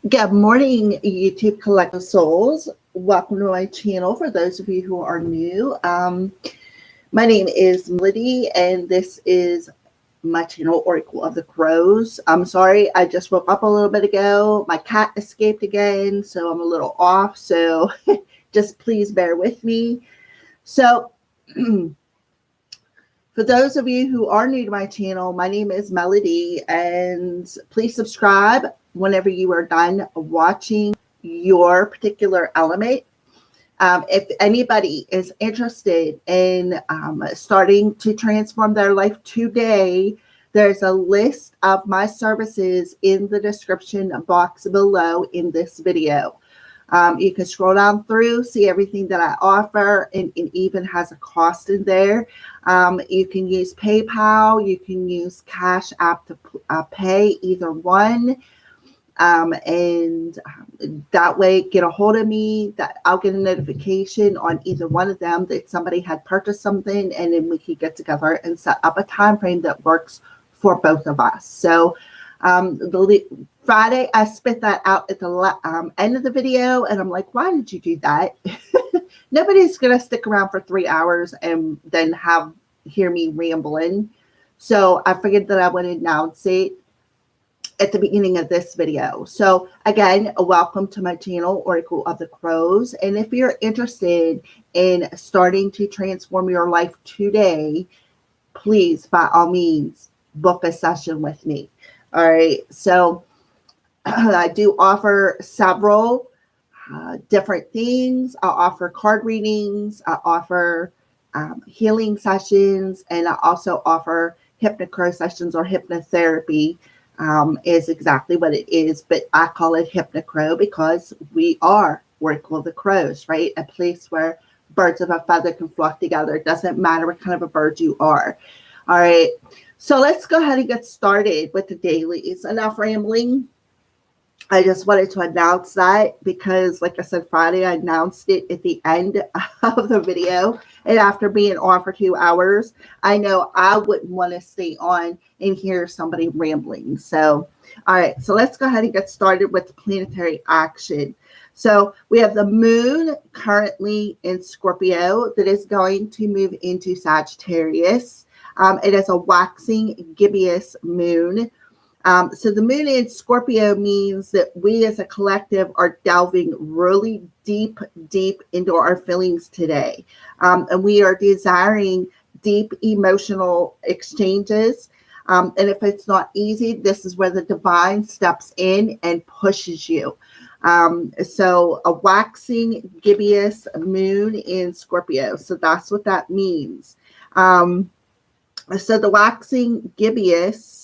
Good morning, YouTube Collective Souls. Welcome to my channel for those of you who are new. My name is Melody, and this is my channel, Oracle of the Crows. I'm sorry, I just woke up a little bit ago. My cat escaped again, so I'm a little off. So just please bear with me. So for those of you who are new to my channel, my name is Melody, and please subscribe whenever you are done watching your particular element. If anybody is interested in starting to transform their life today, there's a list of my services in the description box below in this video. You can scroll down through, see everything that I offer, and it even has a cost in there. You can use PayPal, you can use Cash App to pay, either one. And that way get a hold of me, that I'll get a notification on either one of them that somebody had purchased something, and then we can get together and set up a time frame that works for both of us. So Friday, I spit that out at the end of the video, and I'm like, why did you do that? Nobody's going to stick around for 3 hours and then hear me rambling. So I figured that I would announce it at the beginning of this video. So again, welcome to my channel, Oracle of the Crows. And if you're interested in starting to transform your life today, please, by all means, book a session with me. All right. So I do offer several different things. I offer card readings. I offer healing sessions, and I also offer HYPNOCROW sessions, or hypnotherapy. Is exactly what it is, but I call it HYPNOCROW because we are Oracle of the Crows, right? A place where birds of a feather can flock together. It doesn't matter what kind of a bird you are. All right, so let's go ahead and get started with the dailies. Enough rambling. I just wanted to announce that because, like I said, Friday, I announced it at the end of the video. And after being on for 2 hours, I know I wouldn't want to stay on and hear somebody rambling. So, all right, so let's go ahead and get started with the planetary action. So we have the moon currently in Scorpio that is going to move into Sagittarius. It is a waxing gibbous moon. So the moon in Scorpio means that we as a collective are delving really deep into our feelings today. And we are desiring deep emotional exchanges. And if it's not easy, this is where the divine steps in and pushes you. So a waxing gibbous moon in Scorpio. So that's what that means. So the waxing gibbous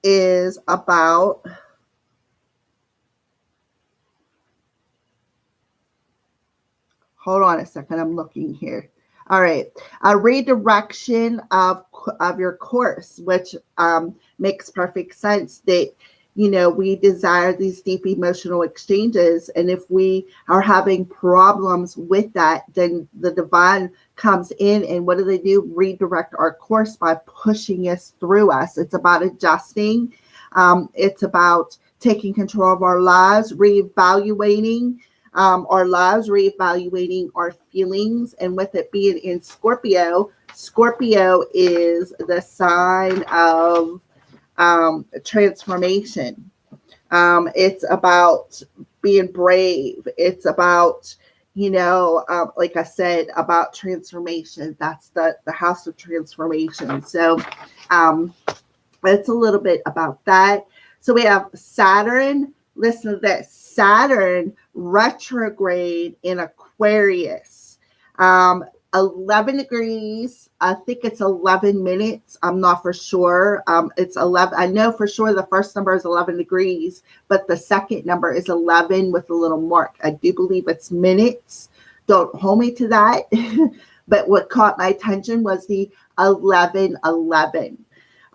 is about hold on a second, I'm looking here. All right, a redirection of your course, which makes perfect sense that, you know, we desire these deep emotional exchanges, and if we are having problems with that, then the divine comes in, and what do? Redirect our course by pushing us through us. It's about adjusting. It's about taking control of our lives, reevaluating our lives, reevaluating our feelings. And with it being in Scorpio, Scorpio is the sign of transformation. It's about being brave. It's about, you know, like I said, about transformation. That's the house of transformation. So it's a little bit about that. So we have Saturn. Listen to this. Saturn retrograde in Aquarius. 11 degrees. I think it's 11 minutes. I'm not for sure. It's 11. I know for sure the first number is 11 degrees, but the second number is 11 with a little mark. I do believe it's minutes. Don't hold me to that. But what caught my attention was the 1111.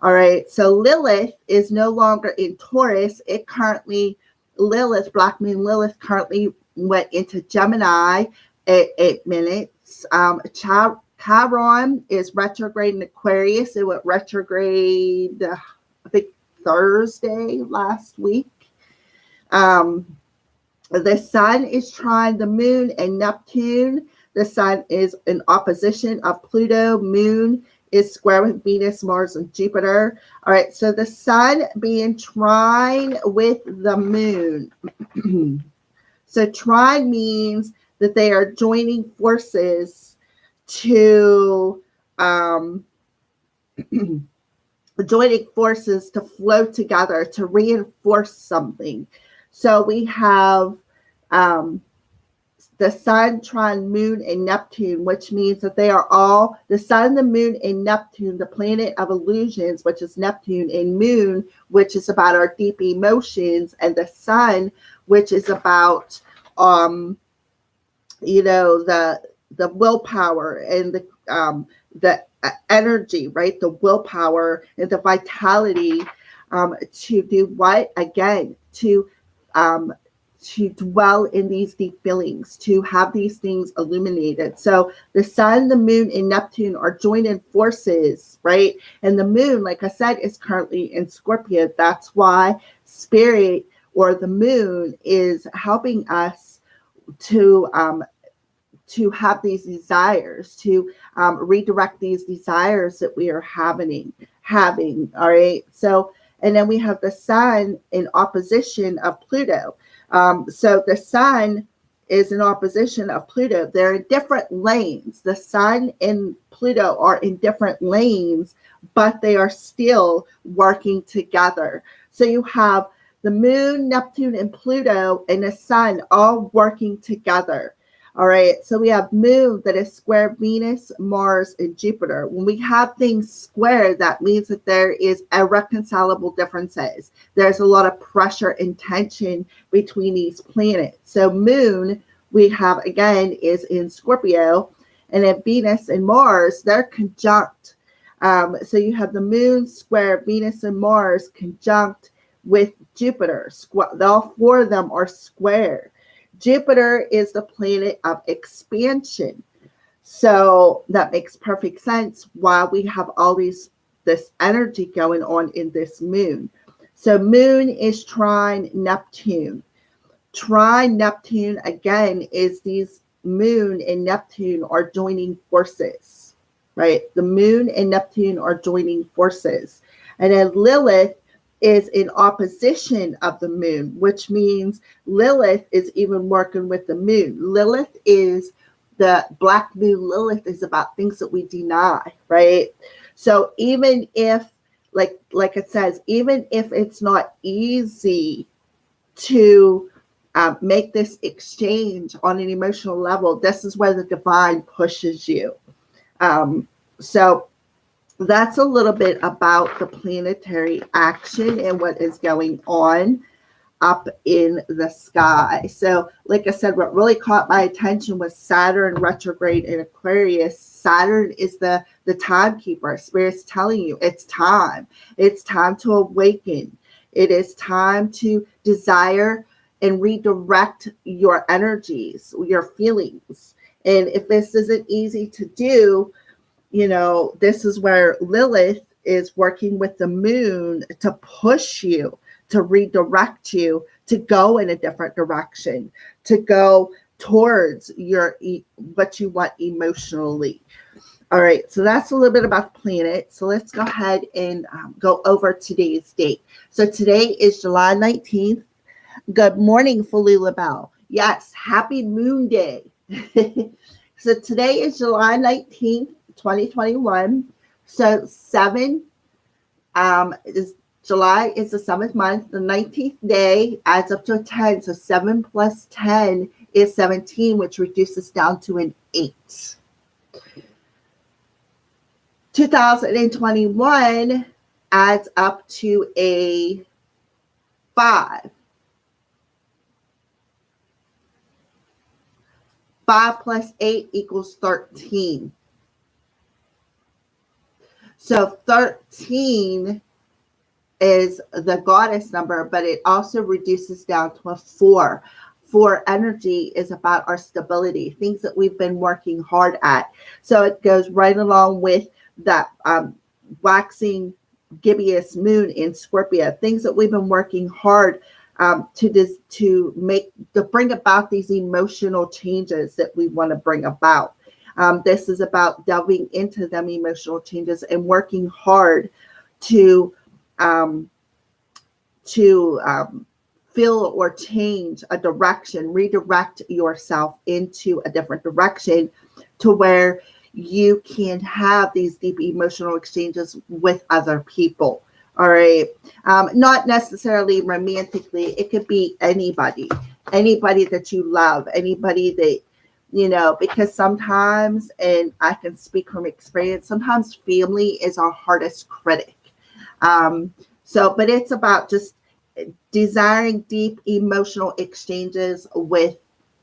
All right. So Lilith is no longer in Taurus. It currently, Lilith, Black Moon Lilith, currently went into Gemini at 8 minutes. Chiron is retrograde in Aquarius. It went retrograde, I think, Thursday last week. The sun is trine the moon and Neptune. The sun is in opposition of Pluto. Moon is square with Venus, Mars, and Jupiter. All right, so the sun being trine with the moon. So trine means that they are joining forces to flow together to reinforce something. So we have the sun, trine, moon, and Neptune, which means that they are all the sun, the moon, and Neptune, the planet of illusions, which is Neptune, and moon, which is about our deep emotions, and the sun, which is about the willpower and the energy, right? The willpower and the vitality to do what? Again, to dwell in these deep feelings, to have these things illuminated. So the sun, the moon, and Neptune are joining forces, right? And the moon, like I said, is currently in Scorpio. That's why spirit or the moon is helping us to have these desires, to redirect these desires that we are having. All right. So, and then we have the sun in opposition of Pluto. So the sun is in opposition of Pluto. They're in different lanes. The sun and Pluto are in different lanes, but they are still working together. So you have the moon, Neptune, and Pluto, and the sun all working together. All right, so we have moon that is square Venus, Mars, and Jupiter. When we have things square, that means that there is irreconcilable differences. There's a lot of pressure and tension between these planets. So moon, we have, again, is in Scorpio, and then Venus and Mars, they're conjunct. So you have the moon square Venus and Mars conjunct with Jupiter. All four of them are square. Jupiter is the planet of expansion. So that makes perfect sense why we have all this energy going on in this moon. So moon is trine Neptune. Trine Neptune, again, is these moon and Neptune are joining forces, right? The moon and Neptune are joining forces. And then Lilith is in opposition of the moon, which means Lilith is even working with the moon. Lilith is the black moon. Lilith is about things that we deny, right? So even if, like it says, even if it's not easy to make this exchange on an emotional level, this is where the divine pushes you. So that's a little bit about the planetary action and what is going on up in the sky. So, like I said, what really caught my attention was Saturn retrograde in Aquarius. Saturn is the timekeeper. Spirit's telling you it's time. It's time to awaken. It is time to desire and redirect your energies, your feelings. And if this isn't easy to do, this is where Lilith is working with the moon to push you, to redirect you, to go in a different direction, to go towards what you want emotionally. All right, so that's a little bit about the planet. So let's go ahead and go over today's date. So today is July 19th. Good morning, Falula Bell. Yes, happy Moon Day. So today is July 19th. 2021. So 7 is July is the 7th month. The 19th day adds up to a 10. So 7 plus 10 is 17, which reduces down to an 8. 2021 adds up to a 5. 5 plus 8 equals 13. So 13 is the goddess number, but it also reduces down to a 4. 4 energy is about our stability, things that we've been working hard at. So it goes right along with that waxing gibbous moon in Scorpio, things that we've been working hard to bring about these emotional changes that we want to bring about. This is about delving into them emotional changes and working hard to feel or change a direction, redirect yourself into a different direction to where you can have these deep emotional exchanges with other people. All right. Not necessarily romantically. It could be anybody that you love, anybody that, you know, because sometimes, and I can speak from experience, sometimes family is our hardest critic. But it's about just desiring deep emotional exchanges with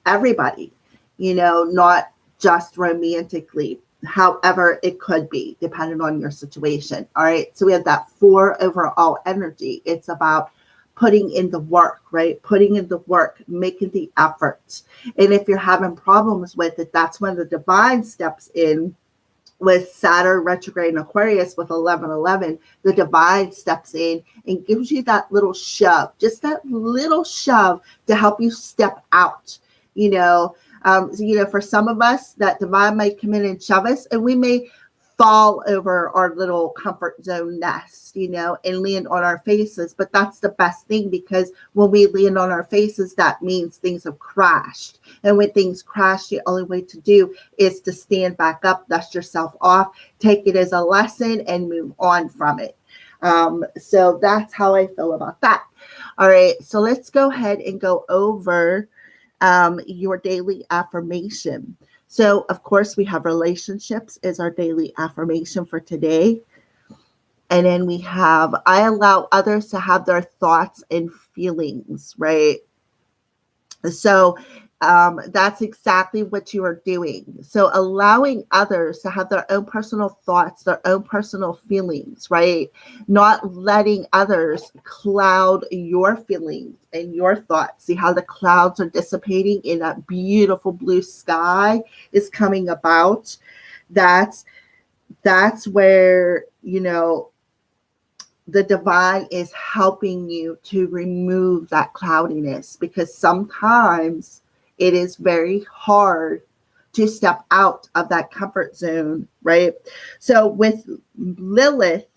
everybody, you know, not just romantically. However, it could be depending on your situation. All right. So we have that 4 overall energy. It's about putting in the work, right? Putting in the work, making the efforts. And if you're having problems with it, that's when the divine steps in with Saturn retrograde in Aquarius with 1111. The divine steps in and gives you that little shove, just that little shove to help you step out, you know. For some of us, that divine might come in and shove us, and we may fall over our little comfort zone nest, you know, and land on our faces. But that's the best thing, because when we land on our faces, that means things have crashed. And when things crash, the only way to do is to stand back up, dust yourself off, take it as a lesson, and move on from it. So that's how I feel about that. All right, so let's go ahead and go over your daily affirmation. So, of course, we have relationships as our daily affirmation for today. And then we have, I allow others to have their thoughts and feelings, right? So that's exactly what you are doing. So allowing others to have their own personal thoughts, their own personal feelings, right? Not letting others cloud your feelings and your thoughts. See how the clouds are dissipating and that beautiful blue sky is coming about. That's where, you know, the divine is helping you to remove that cloudiness, because sometimes it is very hard to step out of that comfort zone, right? So with Lilith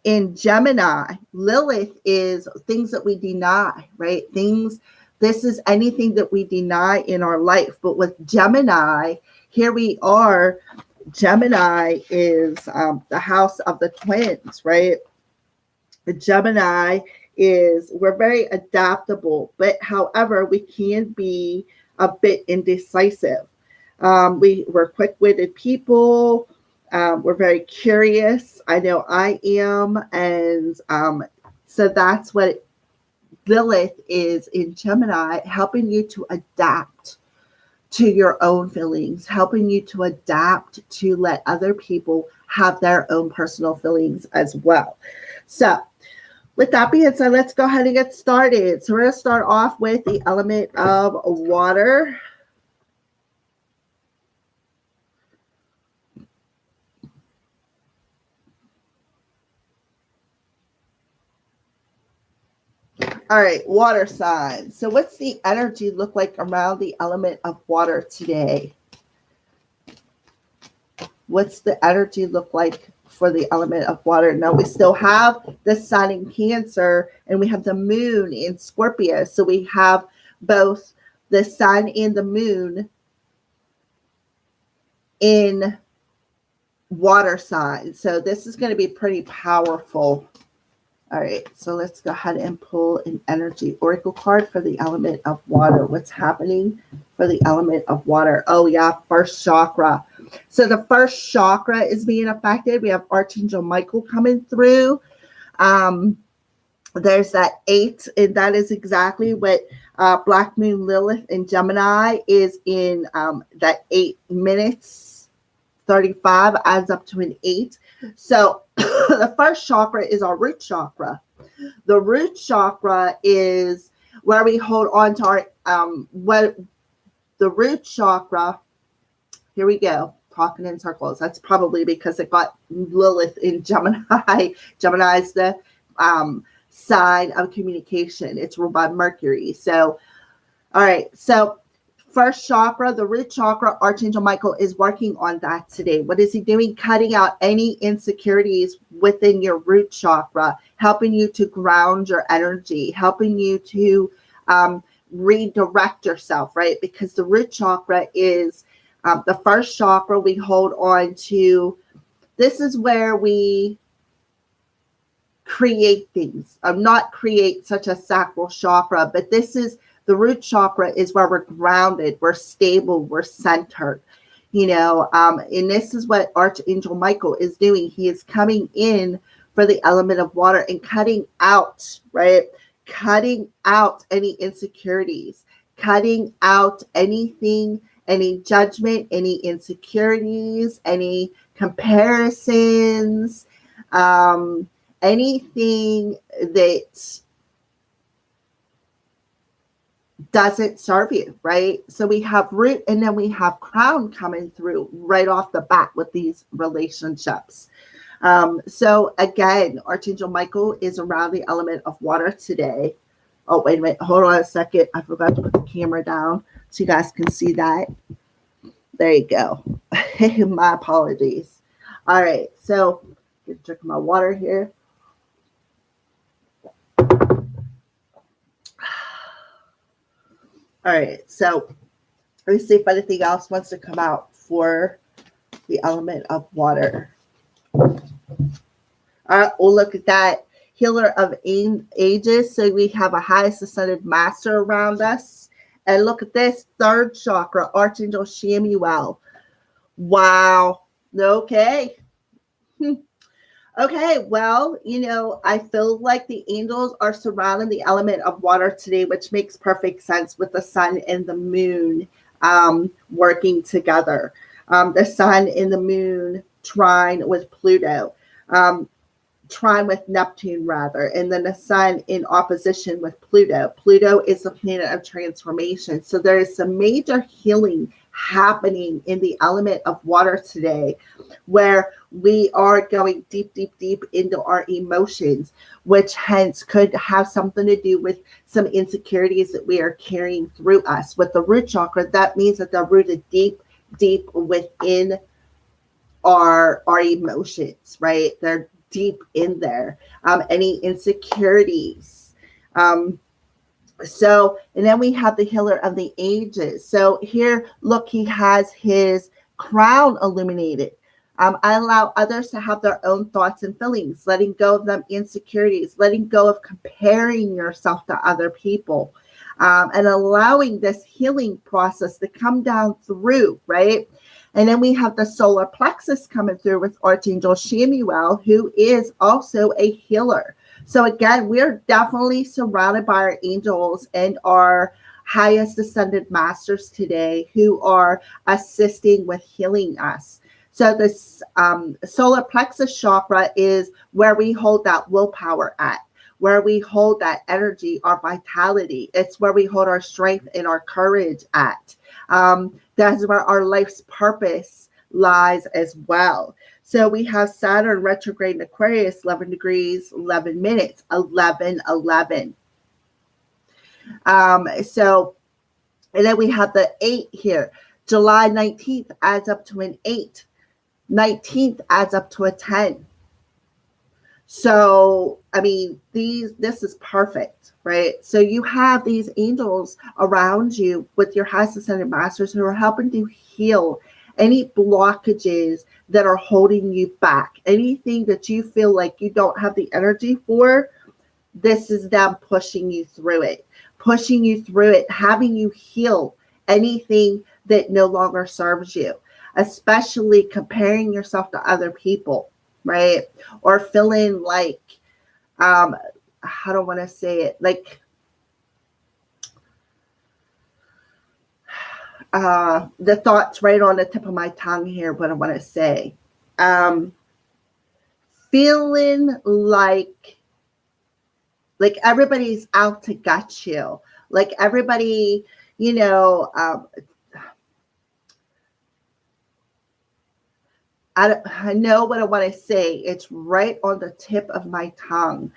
in Gemini, Lilith is things that we deny, right? This is anything that we deny in our life. But with Gemini, here we are. Gemini is the house of the twins, right? Gemini is, we're very adaptable, but however, we can be a bit indecisive. We're quick-witted people. We're very curious. I know I am. And so that's what Lilith is in Gemini, helping you to adapt to your own feelings, helping you to adapt to let other people have their own personal feelings as well. So with that being said, let's go ahead and get started. So we're going to start off with the element of water. All right, water signs. So what's the energy look like around the element of water today? What's the energy look like for the element of water? Now, we still have the sun in Cancer and we have the moon in Scorpio. So we have both the sun and the moon in water signs. So this is going to be pretty powerful. All right, so let's go ahead and pull an energy oracle card for the element of water. What's happening for the element of water? Oh, yeah, first chakra. So the first chakra is being affected. We have Archangel Michael coming through. There's that 8, and that is exactly what Black Moon Lilith in Gemini is in that 8 minutes. 35 adds up to an 8. So the first chakra is our root chakra. The root chakra is where we hold on to our, what the root chakra. Here we go, talking in circles. That's probably because it got Lilith in Gemini. Gemini is the sign of communication. It's ruled by Mercury. So, all right. So first chakra, the root chakra, Archangel Michael is working on that today. What is he doing? Cutting out any insecurities within your root chakra, helping you to ground your energy, helping you to redirect yourself, right? Because the root chakra is the first chakra we hold on to. This is where we create things. Not create such a sacral chakra, but this is the root chakra is where we're grounded, we're stable, we're centered, and this is what Archangel Michael is doing. He is coming in for the element of water and cutting out, right? Cutting out any insecurities, cutting out anything, any judgment, any insecurities, any comparisons, anything that doesn't serve you, right? So we have root and then we have crown coming through right off the bat with these relationships. So again, Archangel Michael is around the element of water today. Oh, wait a minute. Hold on a second. I forgot to put the camera down so you guys can see that. There you go. My apologies. All right. So get a drink of my water here. All right, so let me see if anything else wants to come out for the element of water. All right, we'll look at that. Healer of ages. So we have a highest ascended master around us. And look at this, third chakra, Archangel Chamuel. Wow. Okay. Okay, well, I feel like the angels are surrounding the element of water today, which makes perfect sense with the sun and the moon working together. The sun and the moon trine with Pluto, trine with Neptune rather, and then the sun in opposition with Pluto. Pluto is the planet of transformation. So there is some major healing happening in the element of water today, where we are going deep, deep, deep into our emotions, which hence could have something to do with some insecurities that we are carrying through us. With the root chakra, that means that they're rooted deep, deep within our emotions, right? They're deep in there. Any insecurities. So, and then we have the healer of the ages. So here, look, he has his crown illuminated. I allow others to have their own thoughts and feelings, letting go of them insecurities, letting go of comparing yourself to other people, and allowing this healing process to come down through, right? And then we have the solar plexus coming through with Archangel Chamuel, who is also a healer. So again, we're definitely surrounded by our angels and our highest ascended masters today who are assisting with healing us. So this solar plexus chakra is where we hold that willpower at, where we hold that energy, our vitality. It's where we hold our strength and our courage at. That's where our life's purpose lies as well. So we have Saturn retrograde in Aquarius, 11 degrees, 11 minutes, 11:11. So, and then we have the 8 here. July 19th adds up to an 8. 19th adds up to a 10. So, I mean, this is perfect, right? So you have these angels around you with your highest ascended masters who are helping to heal any blockages that are holding you back, anything that you feel like you don't have the energy for. This is them pushing you through it, having you heal anything that no longer serves you, especially comparing yourself to other people, right? Or feeling like, I don't want to say it, like, the thoughts right on the tip of my tongue here, what I want to say. Feeling like Like everybody's out to get you. Like everybody, you know, I know what I want to say. It's right on the tip of my tongue.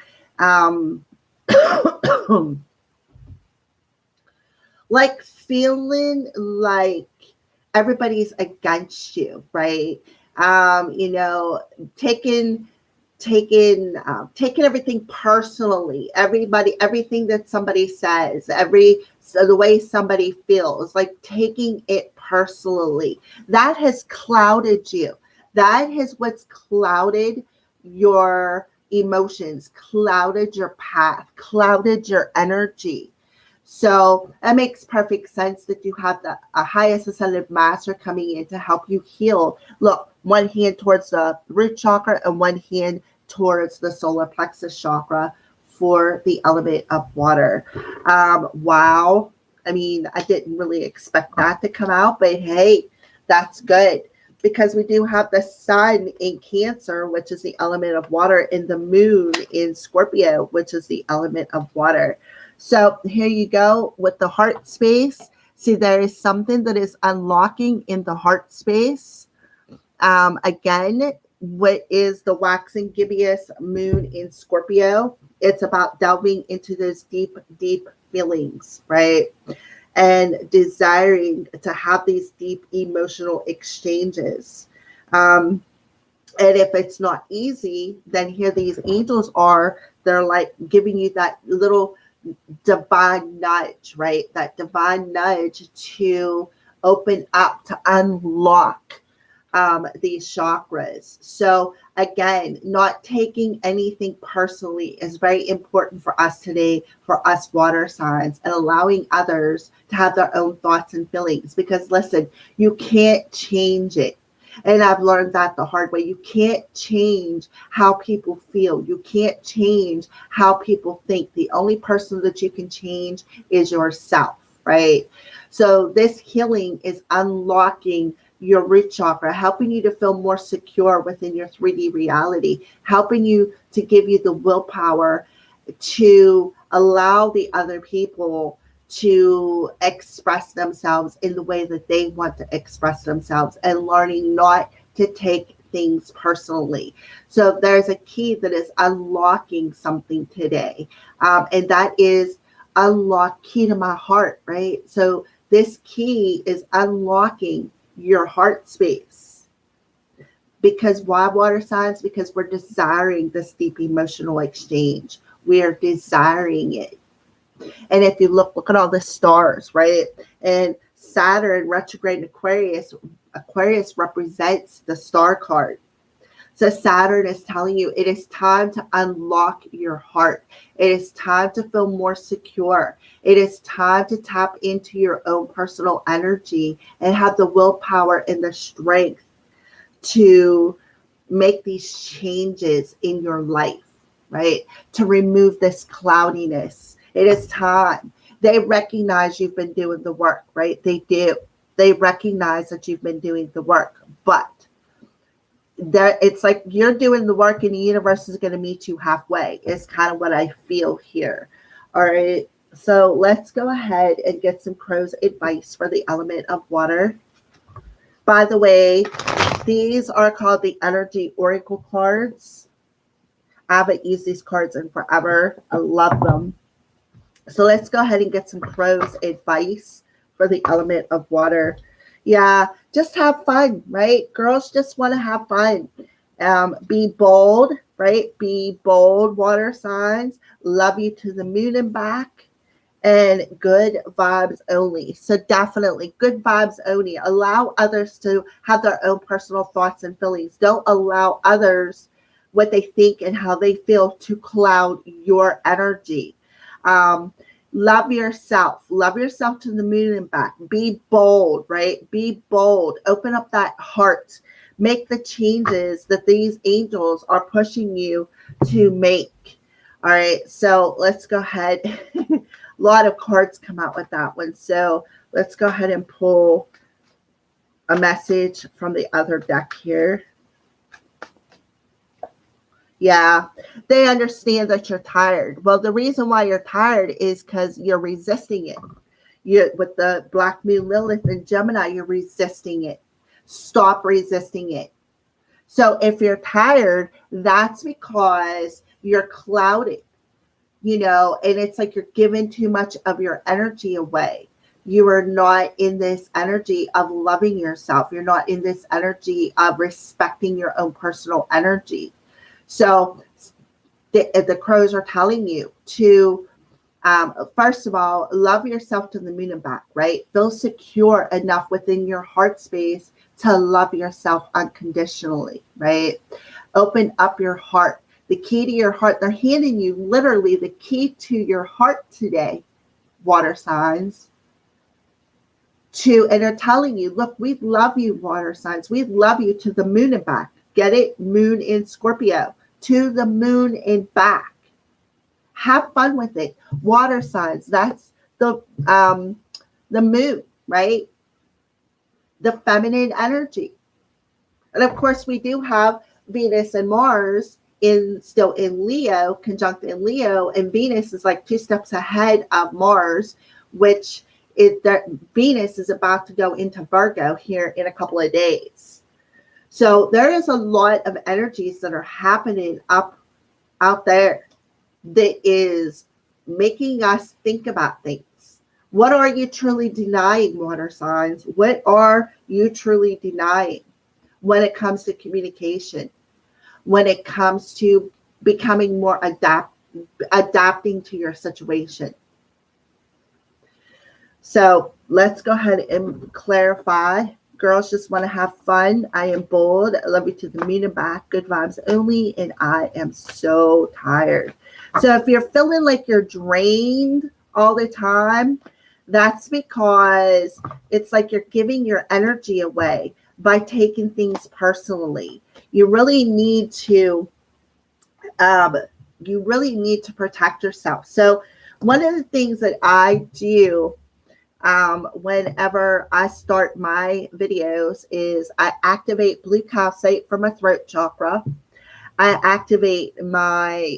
Like feeling like everybody's against you, right? You know, taking everything personally. Everything that somebody says, so the way somebody feels, like taking it personally. That has clouded you. That is what's clouded your emotions, clouded your path, clouded your energy. So that makes perfect sense that you have a highest ascended master coming in to help you heal. Look, one hand towards the root chakra and one hand towards the solar plexus chakra for the element of water. Wow. I mean, I didn't really expect that to come out, but hey, that's good because we do have the sun in Cancer, which is the element of water, and the moon in Scorpio, which is the element of water. So here you go with the heart space. See, there is something that is unlocking in the heart space. Again, what is the waxing gibbous moon in Scorpio? It's about delving into those deep, deep feelings, right? And desiring to have these deep emotional exchanges. And if it's not easy, then here these angels are, they're like giving you that little divine nudge, right? That divine nudge to open up, to unlock these chakras. So again, not taking anything personally is very important for us today, for us water signs, and allowing others to have their own thoughts and feelings. Because listen, you can't change it. And I've learned that the hard way. You can't change how people feel. You can't change how people think. The only person that you can change is yourself, right? So this healing is unlocking your root chakra, helping you to feel more secure within your 3D reality, helping you to give you the willpower to allow the other people to express themselves in the way that they want to express themselves, and learning not to take things personally. So there's a key that is unlocking something today. And that is unlock key to my heart, right? So this key is unlocking your heart space. Because why water signs? Because we're desiring this deep emotional exchange. We are desiring it. And if you look at all the stars, right? And Saturn retrograde in Aquarius, Aquarius represents the star card. So Saturn is telling you it is time to unlock your heart. It is time to feel more secure. It is time to tap into your own personal energy and have the willpower and the strength to make these changes in your life, right? To remove this cloudiness. It is time. They recognize you've been doing the work, right? They do. They recognize that you've been doing the work, but it's like you're doing the work and the universe is going to meet you halfway. It's kind of what I feel here. All right. So let's go ahead and get some crow's advice for the element of water. By the way, these are called the Energy Oracle cards. I haven't used these cards in forever. I love them. So let's go ahead and get some crow's advice for the element of water. Yeah, just have fun, right? Girls just want to have fun. Be bold, right? Be bold, water signs. Love you to the moon and back. And good vibes only. So definitely good vibes only. Allow others to have their own personal thoughts and feelings. Don't allow others what they think and how they feel to cloud your energy. Love yourself. Love yourself to the moon and back. Be bold, right? Be bold. Open up that heart. Make the changes that these angels are pushing you to make. All right. So let's go ahead. A lot of cards come out with that one. So let's go ahead and pull a message from the other deck here. Yeah, they understand that you're tired. Well, the reason why you're tired is because you're resisting it. You, with the Black Moon Lilith and Gemini, you're resisting it. Stop resisting it. So if you're tired, that's because you're clouded, you know, and it's like you're giving too much of your energy away. You are not in this energy of loving yourself. You're not in this energy of respecting your own personal energy. So the crows are telling you to, first of all, love yourself to the moon and back, right? Feel secure enough within your heart space to love yourself unconditionally, right? Open up your heart. The key to your heart, they're handing you literally the key to your heart today, water signs. And they're telling you, look, we love you, water signs. We love you to the moon and back. Get it? Moon in Scorpio. To the moon and back. Have fun with it. Water signs, that's the moon, right? The feminine energy. And of course, we do have Venus and Mars still in Leo, conjunct in Leo, and Venus is like 2 steps ahead of Mars, which Venus is about to go into Virgo here in a couple of days. So there is a lot of energies that are happening out there that is making us think about things. What are you truly denying, water signs? What are you truly denying when it comes to communication? When it comes to becoming more adapting to your situation? So let's go ahead and clarify. Girls just want to have fun. I am bold. I love you to the moon and back. Good vibes only. And I am so tired. So if you're feeling like you're drained all the time, that's because it's like you're giving your energy away by taking things personally. You really need to protect yourself. So one of the things that I do whenever I start my videos is I activate blue calcite for my throat chakra. I activate my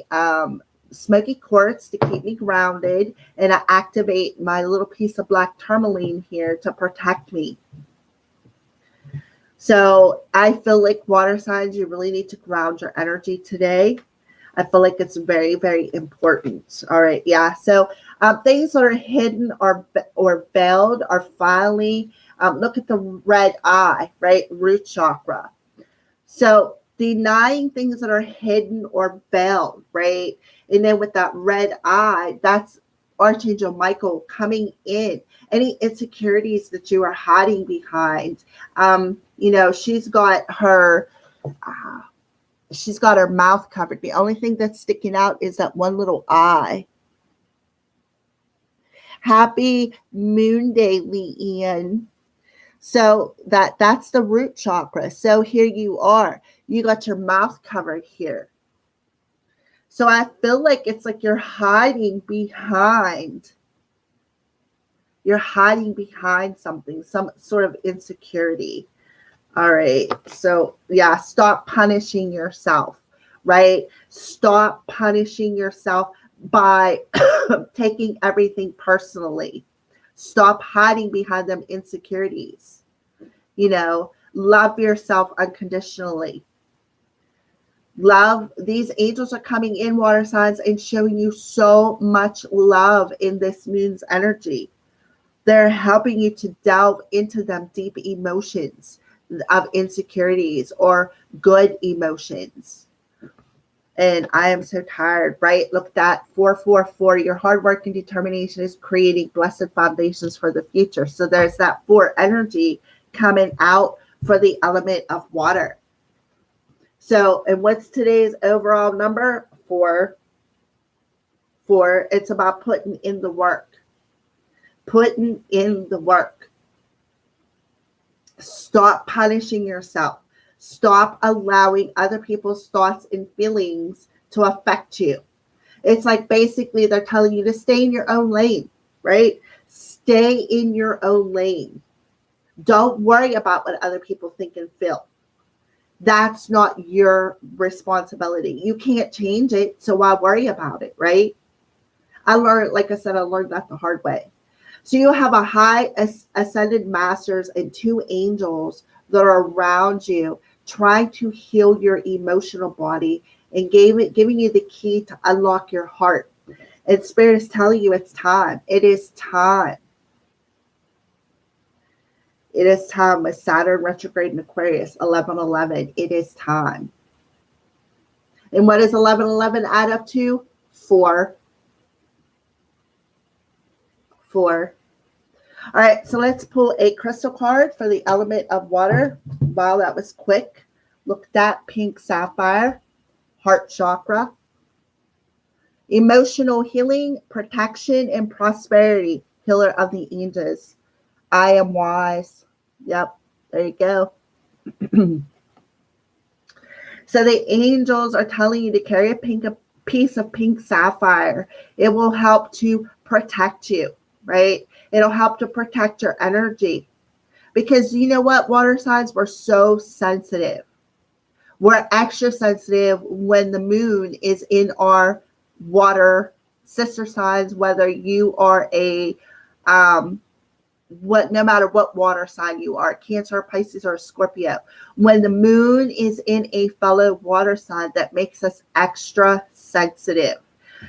smoky quartz to keep me grounded, and I activate my little piece of black tourmaline here to protect me. So I feel like water signs, you really need to ground your energy today. I feel like it's very, very important. All right. Yeah. So things that are hidden or veiled are finally, look at the red eye, right? Root chakra. So denying things that are hidden or veiled, right? And then with that red eye, that's Archangel Michael coming in. Any insecurities that you are hiding behind. You know, she's got her mouth covered. The only thing that's sticking out is that one little eye. Happy Moon Day, Leanne. So that's the root chakra. So here you are. You got your mouth covered here. So I feel like it's like you're hiding behind something, some sort of insecurity. All right. So yeah, stop punishing yourself, right? Stop punishing yourself by taking everything personally. Stop hiding behind them insecurities. You know, love yourself unconditionally. Love, these angels are coming in, water signs, and showing you so much love in this moon's energy. They're helping you to delve into them deep emotions of insecurities or good emotions. And I am so tired, right? Look at that 444. Your hard work and determination is creating blessed foundations for the future. So there's that 4 energy coming out for the element of water. So, and what's today's overall number? 4. It's about putting in the work. Putting in the work. Stop punishing yourself. Stop allowing other people's thoughts and feelings to affect you. It's like basically they're telling you to stay in your own lane, right? Stay in your own lane. Don't worry about what other people think and feel. That's not your responsibility. You can't change it, so why worry about it, right? I learned, like I said, I learned that the hard way. So you have a high ascended masters and 2 angels that are around you trying to heal your emotional body and giving you the key to unlock your heart. And Spirit is telling you it's time. It is time. It is time with Saturn retrograde in Aquarius, 11:11. It is time. And what does 11:11 add up to? 4. 4. All right, so let's pull a crystal card for the element of water. Wow, that was quick. Look at that, pink sapphire, heart chakra. Emotional healing, protection, and prosperity, healer of the angels. I am wise. Yep, there you go. So the angels are telling you to carry a piece of pink sapphire. It will help to protect you, right? It'll help to protect your energy. Because you know what, water signs, we're so sensitive. We're extra sensitive when the moon is in our water sister signs, whether you are a no matter what water sign you are, Cancer, Pisces, or Scorpio. When the moon is in a fellow water sign, that makes us extra sensitive.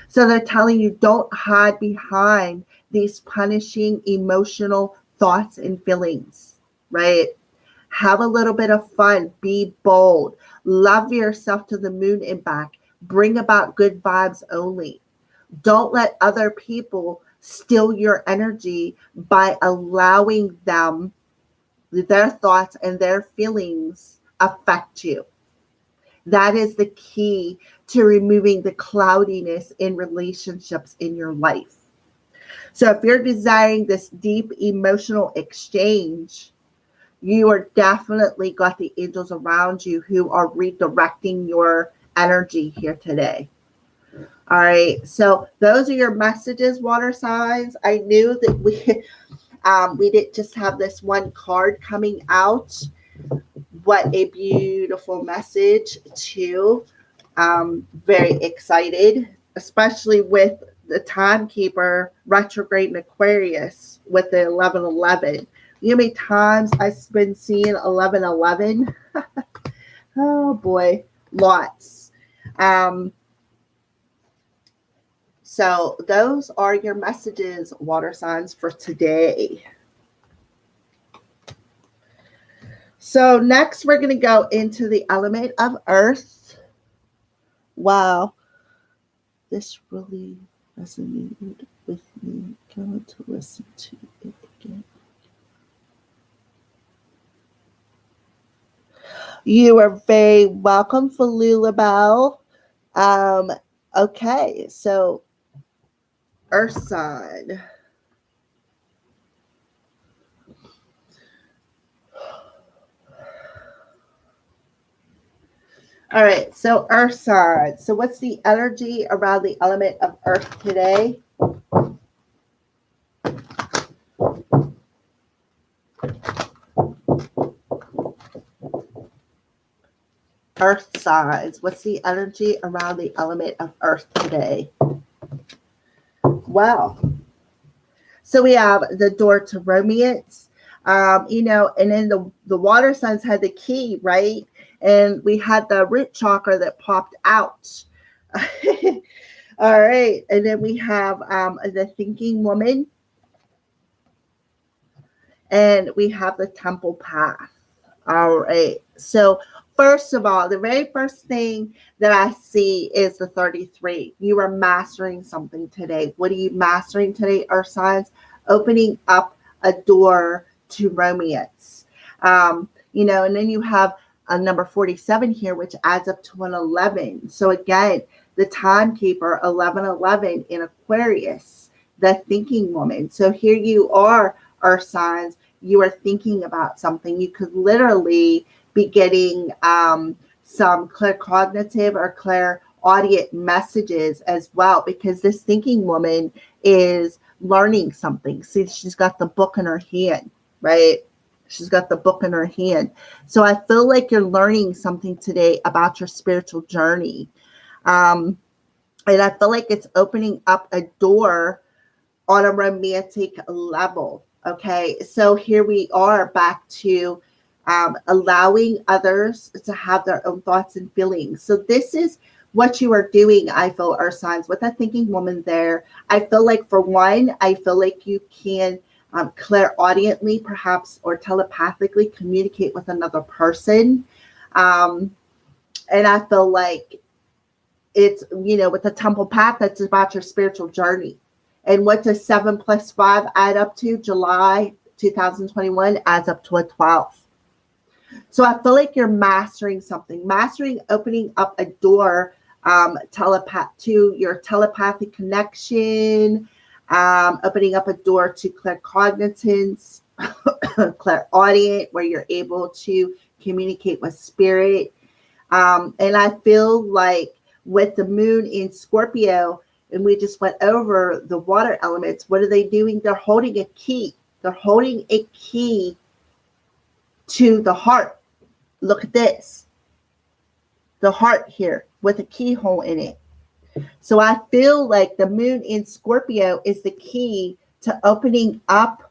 So they're telling you, don't hide behind these punishing emotional thoughts and feelings, right? Have a little bit of fun. Be bold. Love yourself to the moon and back. Bring about good vibes only. Don't let other people steal your energy by allowing them, their thoughts and their feelings affect you. That is the key to removing the cloudiness in relationships in your life. So if you're desiring this deep emotional exchange, you are definitely got the angels around you who are redirecting your energy here today. All right, so those are your messages, water signs. I knew that we didn't just have this one card coming out. What a beautiful message too. Very excited, especially with the timekeeper retrograde in Aquarius with the 11:11. You know how many times I've been seeing 11:11? Oh boy, lots. So those are your messages, water signs, for today. So next we're going to go into the element of earth. Wow. This really resonated with me. Going to listen to it again. You are very welcome, Falulabelle. Okay, so earth sign. All right, so earth sign. So what's the energy around the element of earth today? Earth signs. What's the energy around the element of earth today? Wow. So we have the door to romance, and then the water signs had the key, right? And we had the root chakra that popped out. All right. And then we have the thinking woman. And we have the temple path. All right. So first of all, the very first thing that I see is the 33. You are mastering something today. What are you mastering today, earth signs? Opening up a door to romance. And then you have a number 47 here, which adds up to an 11. So again, the timekeeper, 11:11 in Aquarius, the thinking woman. So here you are, earth signs. You are thinking about something. You could literally be getting some claircognitive or clairaudient messages as well, because this thinking woman is learning something. See, she's got the book in her hand, right? She's got the book in her hand. So I feel like you're learning something today about your spiritual journey. And I feel like it's opening up a door on a romantic level. Okay. So here we are back to allowing others to have their own thoughts and feelings. So this is what you are doing, I feel, Earth signs, with that thinking woman there. I feel like, for one, I feel like you can clairaudiently, perhaps, or telepathically communicate with another person. And I feel like it's, with the temple path, that's about your spiritual journey. And what does 7 + 5 add up to? July 2021 adds up to a 12. So I feel like you're mastering something, opening up a door to your telepathic connection, opening up a door to claircognizance, clairaudient, where you're able to communicate with spirit. And I feel like with the moon in Scorpio, and we just went over the water elements, what are they doing? They're holding a key. They're holding a key to the heart. Look at this. The heart here with a keyhole in it. So I feel like the moon in Scorpio is the key to opening up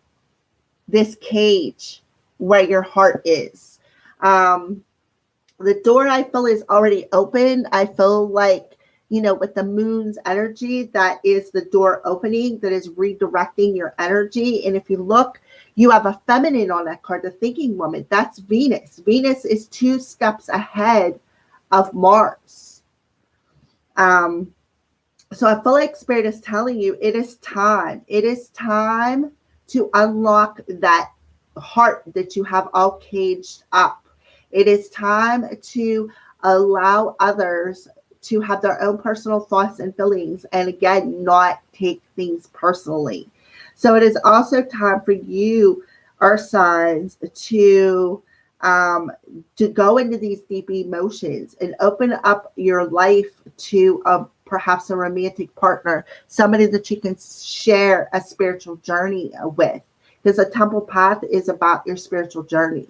this cage where your heart is. The door, I feel, is already open. I feel like, with the moon's energy, that is the door opening, that is redirecting your energy. And if you look, you have a feminine on that card, the thinking woman. That's Venus. Venus is 2 steps ahead of Mars. So I feel like Spirit is telling you it is time. It is time to unlock that heart that you have all caged up. It is time to allow others to have their own personal thoughts and feelings, and again, not take things personally. So it is also time for you, Earth signs, to go into these deep emotions and open up your life to perhaps a romantic partner, somebody that you can share a spiritual journey with, because a temple path is about your spiritual journey.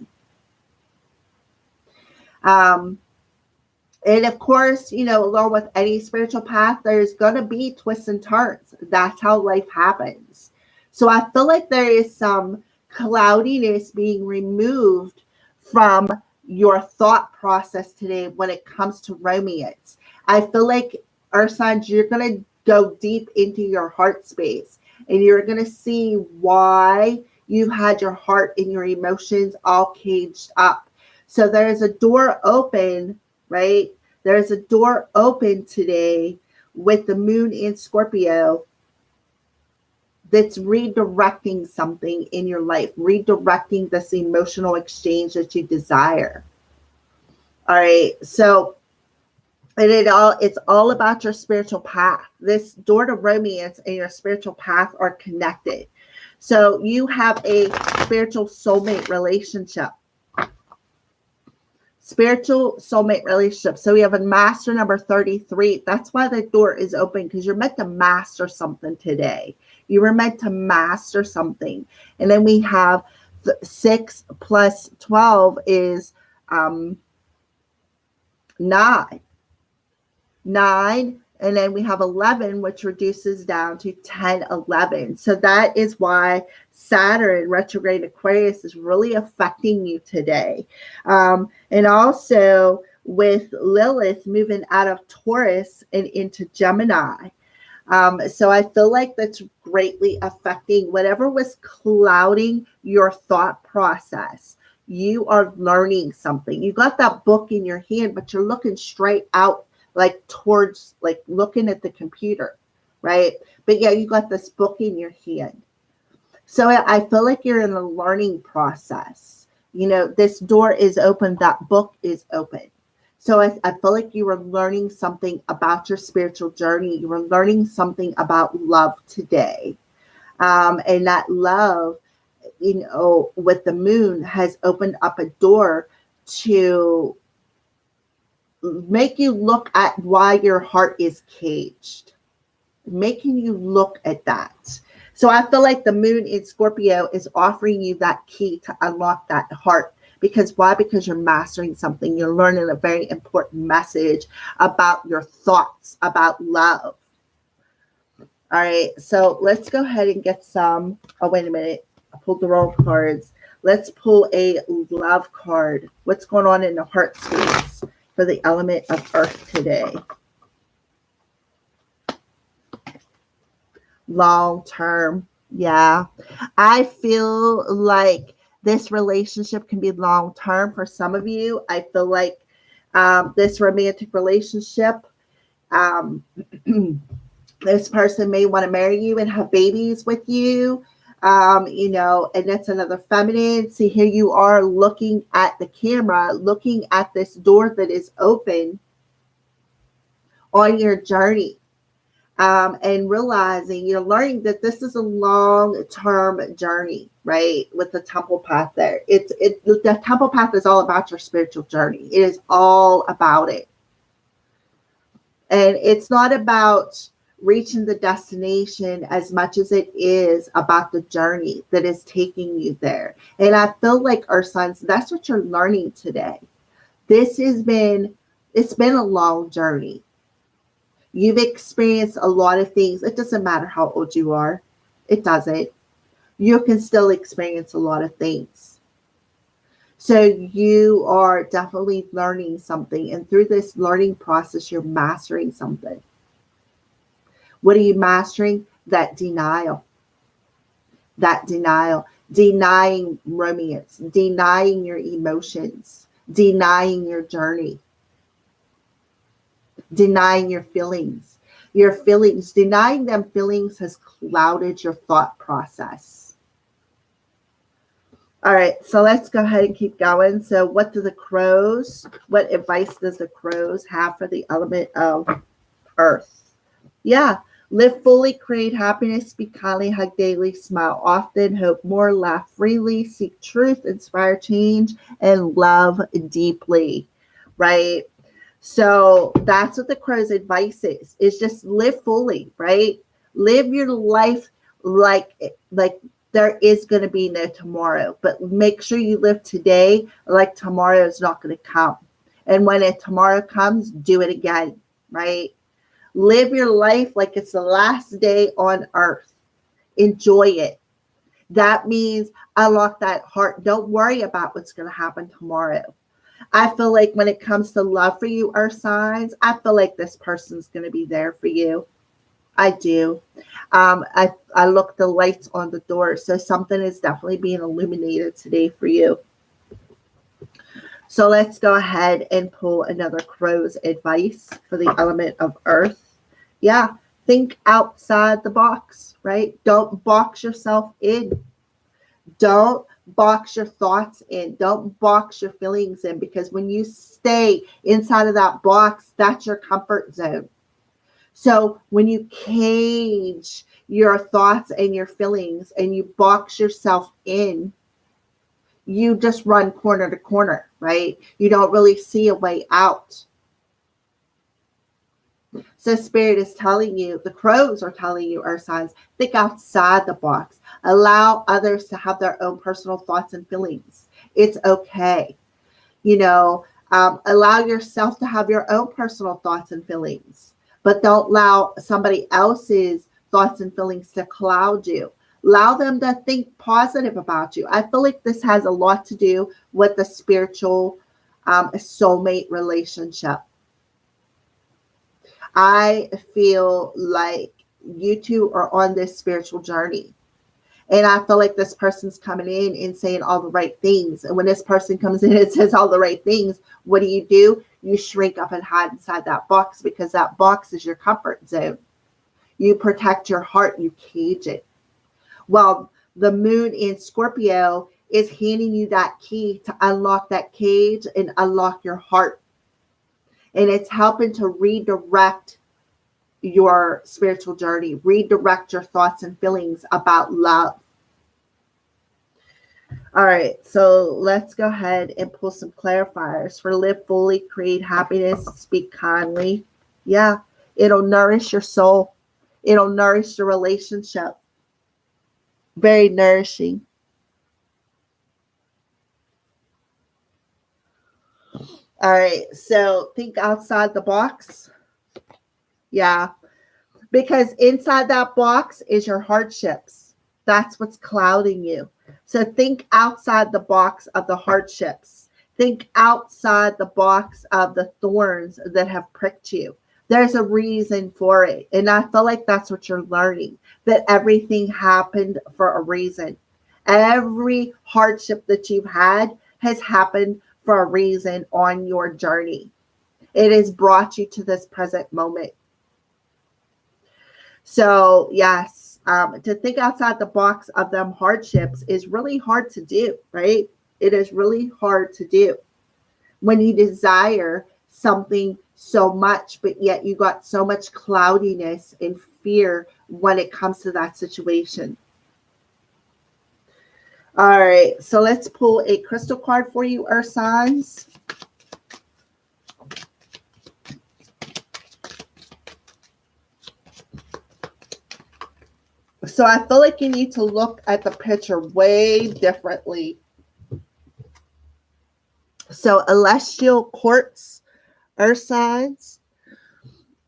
And of course, along with any spiritual path, there's going to be twists and turns. That's how life happens. So I feel like there is some cloudiness being removed from your thought process today when it comes to romance. I feel like, Earth signs, you're going to go deep into your heart space, and you're going to see why you've had your heart and your emotions all caged up. So there's a door open, right? There's a door open today with the moon in Scorpio that's redirecting something in your life, redirecting this emotional exchange that you desire. All right. So, and it's all about your spiritual path. This door to romance and your spiritual path are connected. So you have a spiritual soulmate relationship. Spiritual soulmate relationship. So we have a master number 33. That's why the door is open, because you're meant to master something today. You were meant to master something. And then we have 6 + 12 is 9. 9. And then we have 11, which reduces down to 10, 11. So that is why Saturn retrograde Aquarius is really affecting you today. And also with Lilith moving out of Taurus and into Gemini. So I feel like that's greatly affecting whatever was clouding your thought process. You are learning something. You got that book in your hand, but you're looking straight out, like towards, like looking at the computer, right? But yeah, you got this book in your hand. So I feel like you're in a learning process. This door is open, that book is open. So I feel like you were learning something about your spiritual journey. You were learning something about love today. And that love, with the moon has opened up a door to make you look at why your heart is caged, making you look at that. So I feel like the moon in Scorpio is offering you that key to unlock that heart. Because why? Because you're mastering something. You're learning a very important message about your thoughts, about love. All right, so let's go ahead and get some. Oh, wait a minute. I pulled the wrong cards. Let's pull a love card. What's going on in the heart space for the element of earth today? Long term. Yeah. I feel like this relationship can be long term for some of you. I feel like this romantic relationship, this person may want to marry you and have babies with you. You know, and that's another feminine. See, here you are looking at the camera, looking at this door that is open on your journey. And realizing, you're learning that this is a long-term journey, right? With the temple path there. The temple path is all about your spiritual journey. It is all about it. And it's not about reaching the destination as much as it is about the journey that is taking you there. And I feel like, our sons, that's what you're learning today. It's been a long journey. You've experienced a lot of things. It doesn't matter how old you are. It doesn't. You can still experience a lot of things. So you are definitely learning something. And through this learning process, you're mastering something. What are you mastering? That denial. That denial. Denying romance. Denying your emotions. Denying your journey. Denying your feelings. Your feelings. Denying them feelings has clouded your thought process. All right, so let's go ahead and keep going. So what advice does the crows have for the element of earth? Yeah. Live fully, create happiness, speak kindly, hug daily, smile often, hope more, laugh freely, seek truth, inspire change, and love deeply, right? So that's what the crow's advice is just live fully, right? Live your life like there is going to be no tomorrow, but make sure you live today like tomorrow is not going to come. And when tomorrow comes, do it again, right? Live your life like it's the last day on earth. Enjoy it. That means unlock that heart. Don't worry about what's going to happen tomorrow. I feel like when it comes to love for you, earth signs, I feel like this person's going to be there for you. I do. I look the lights on the door. So something is definitely being illuminated today for you. So let's go ahead and pull another crow's advice for the element of earth. Yeah, think outside the box, right? Don't box yourself in. Don't box your thoughts in. Don't box your feelings in, because when you stay inside of that box, that's your comfort zone. So when you cage your thoughts and your feelings and you box yourself in, you just run corner to corner, right? You don't really see a way out. So Spirit is telling you, the crows are telling you, earth signs, think outside the box. Allow others to have their own personal thoughts and feelings. It's okay. You know, allow yourself to have your own personal thoughts and feelings, but don't allow somebody else's thoughts and feelings to cloud you. Allow them to think positive about you. I feel like this has a lot to do with the spiritual soulmate relationship. I feel like you two are on this spiritual journey. And I feel like this person's coming in and saying all the right things. And when this person comes in and says all the right things, what do? You shrink up and hide inside that box, because that box is your comfort zone. You protect your heart, you cage it. Well, the moon in Scorpio is handing you that key to unlock that cage and unlock your heart. And it's helping to redirect your spiritual journey, redirect your thoughts and feelings about love. All right, so let's go ahead and pull some clarifiers for live fully, create happiness, speak kindly. Yeah, it'll nourish your soul. It'll nourish the relationship. Very nourishing. All right. So think outside the box. Yeah. Because inside that box is your hardships. That's what's clouding you. So think outside the box of the hardships. Think outside the box of the thorns that have pricked you. There's a reason for it. And I feel like that's what you're learning, that everything happened for a reason. Every hardship that you've had has happened for a reason on your journey. It has brought you to this present moment. So yes, to think outside the box of them hardships is really hard to do, right? It is really hard to do when you desire something so much, but yet you got so much cloudiness and fear when it comes to that situation. All right, so let's pull a crystal card for you, Earth signs. So I feel like you need to look at the picture way differently. So celestial quartz, earth signs,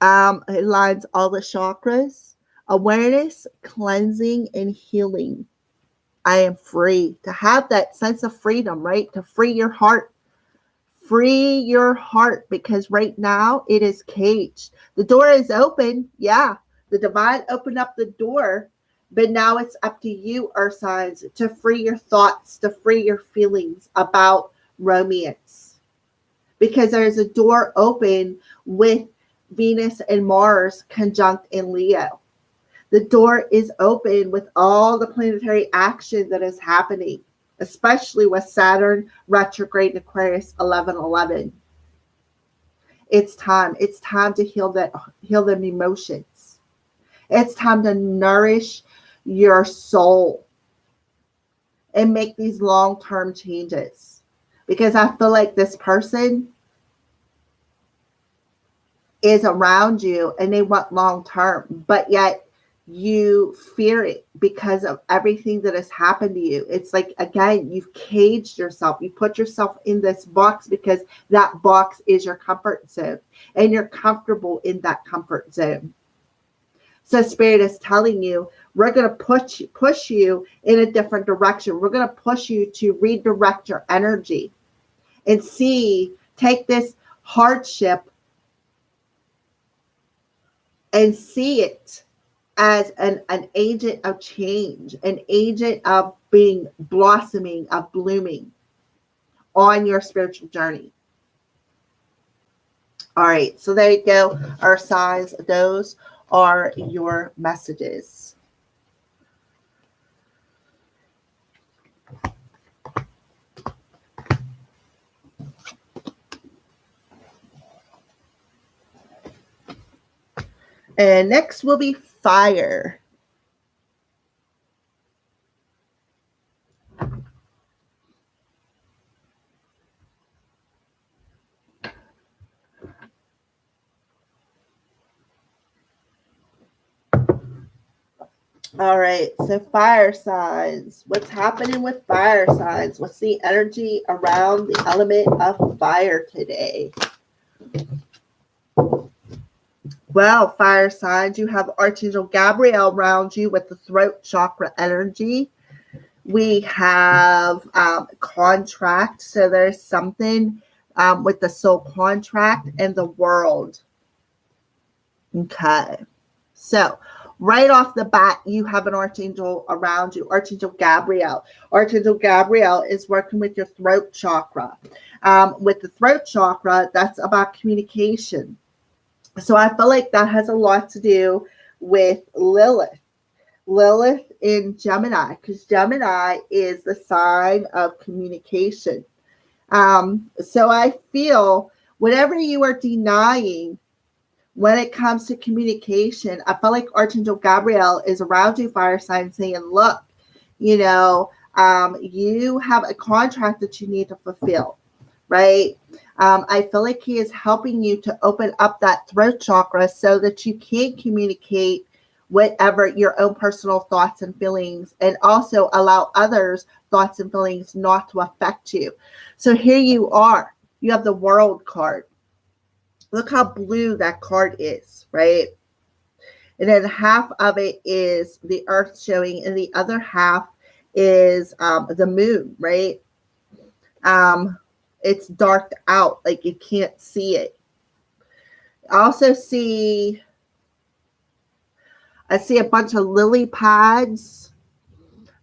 it lines all the chakras. Awareness, cleansing, and healing. I am free. To have that sense of freedom, right? To free your heart. Free your heart, because right now it is caged. The door is open. Yeah, the divine opened up the door. But now it's up to you, earth signs, to free your thoughts, to free your feelings about romance. Because there's a door open with Venus and Mars conjunct in Leo. The door is open with all the planetary action that is happening, especially with Saturn retrograde in Aquarius 1111. It's time. It's time to heal them emotions. It's time to nourish your soul and make these long-term changes, because I feel like this person is around you and they want long-term, but yet you fear it because of everything that has happened to you. It's like, again, you've caged yourself. You put yourself in this box because that box is your comfort zone and you're comfortable in that comfort zone. So Spirit is telling you, we're going to push you in a different direction. We're going to push you to redirect your energy and take this hardship and see it as an agent of change, an agent of being blossoming, of blooming on your spiritual journey. All right, so there you go, our signs. Those are your messages. And next will be fire. All right, so fire signs. What's happening with fire signs? What's the energy around the element of fire today? Well, fire signs, you have Archangel Gabriel around you with the throat chakra energy. We have contract. So there's something with the soul contract and the world. Okay. So right off the bat, you have an archangel around you, Archangel Gabriel. Archangel Gabriel is working with your throat chakra. With the throat chakra, that's about communication. So I feel like that has a lot to do with Lilith. Lilith in Gemini, because Gemini is the sign of communication. So I feel whatever you are denying when it comes to communication, I feel like Archangel Gabriel is around you, fire sign, saying, look, you have a contract that you need to fulfill, right? I feel like he is helping you to open up that throat chakra so that you can communicate whatever your own personal thoughts and feelings, and also allow others' thoughts and feelings not to affect you. So here you are. You have the World card. Look how blue that card is, right? And then half of it is the Earth showing, and the other half is the moon, right? It's darked out, like you can't see it. I see a bunch of lily pads.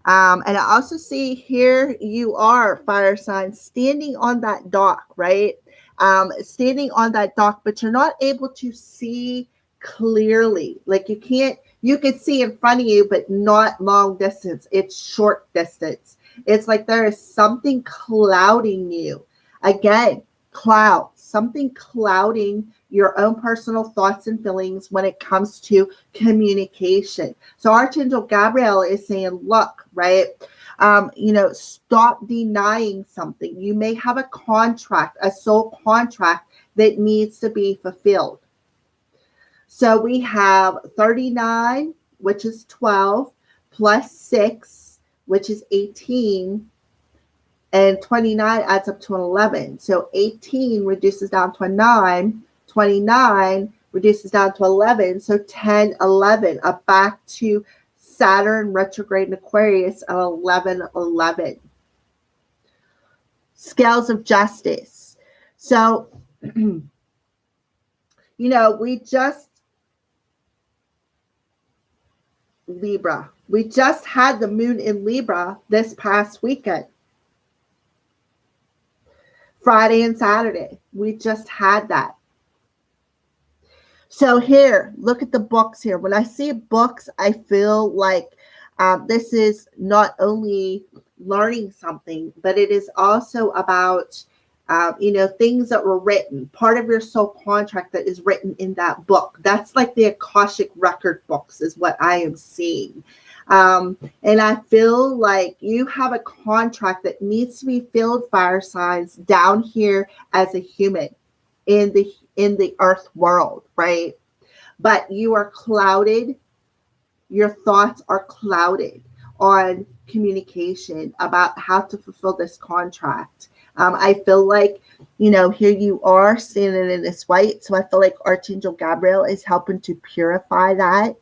And I also see here you are, fire signs, standing on that dock, right? Standing on that dock, but you're not able to see clearly. Like you can see in front of you, but not long distance. It's short distance. It's like there is something clouding you. Again, cloud, something clouding your own personal thoughts and feelings when it comes to communication. So Archangel Gabriel is saying, look, right, stop denying something. You may have a contract, a soul contract that needs to be fulfilled. So we have 39, which is 12, plus 6, which is 18, and 29 adds up to 11. So 18 reduces down to a 9, 29 reduces down to 11. So 10, 11, up back to Saturn retrograde in Aquarius at 11, 11. Scales of justice. So, we just, Libra. We just had the moon in Libra this past weekend. Friday and Saturday. We just had that. So here, look at the books here. When I see books, I feel like this is not only learning something, but it is also about, things that were written. Part of your soul contract that is written in that book. That's like the Akashic record books is what I am seeing. And I feel like you have a contract that needs to be filled, fire signs, down here as a human in the earth world, right? But you are clouded. Your thoughts are clouded on communication about how to fulfill this contract. I feel like, here you are standing in this white. So I feel like Archangel Gabriel is helping to purify that.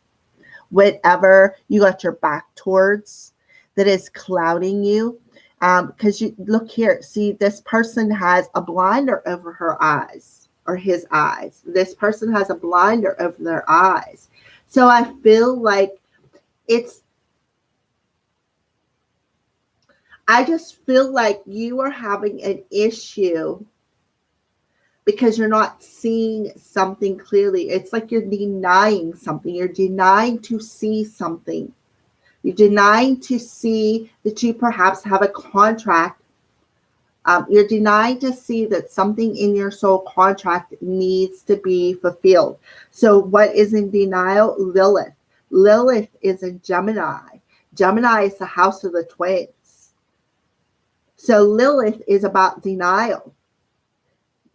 Whatever you got your back towards that is clouding you. Because you look here, see, this person has a blinder over her eyes or his eyes. This person has a blinder over their eyes. So I feel like I just feel like you are having an issue because you're not seeing something clearly. It's like you're denying something. You're denying to see something. You're denying to see that you perhaps have a contract. You're denying to see that something in your soul contract needs to be fulfilled. So what is in denial? Lilith. Lilith is in Gemini. Gemini is the house of the twins. So Lilith is about denial.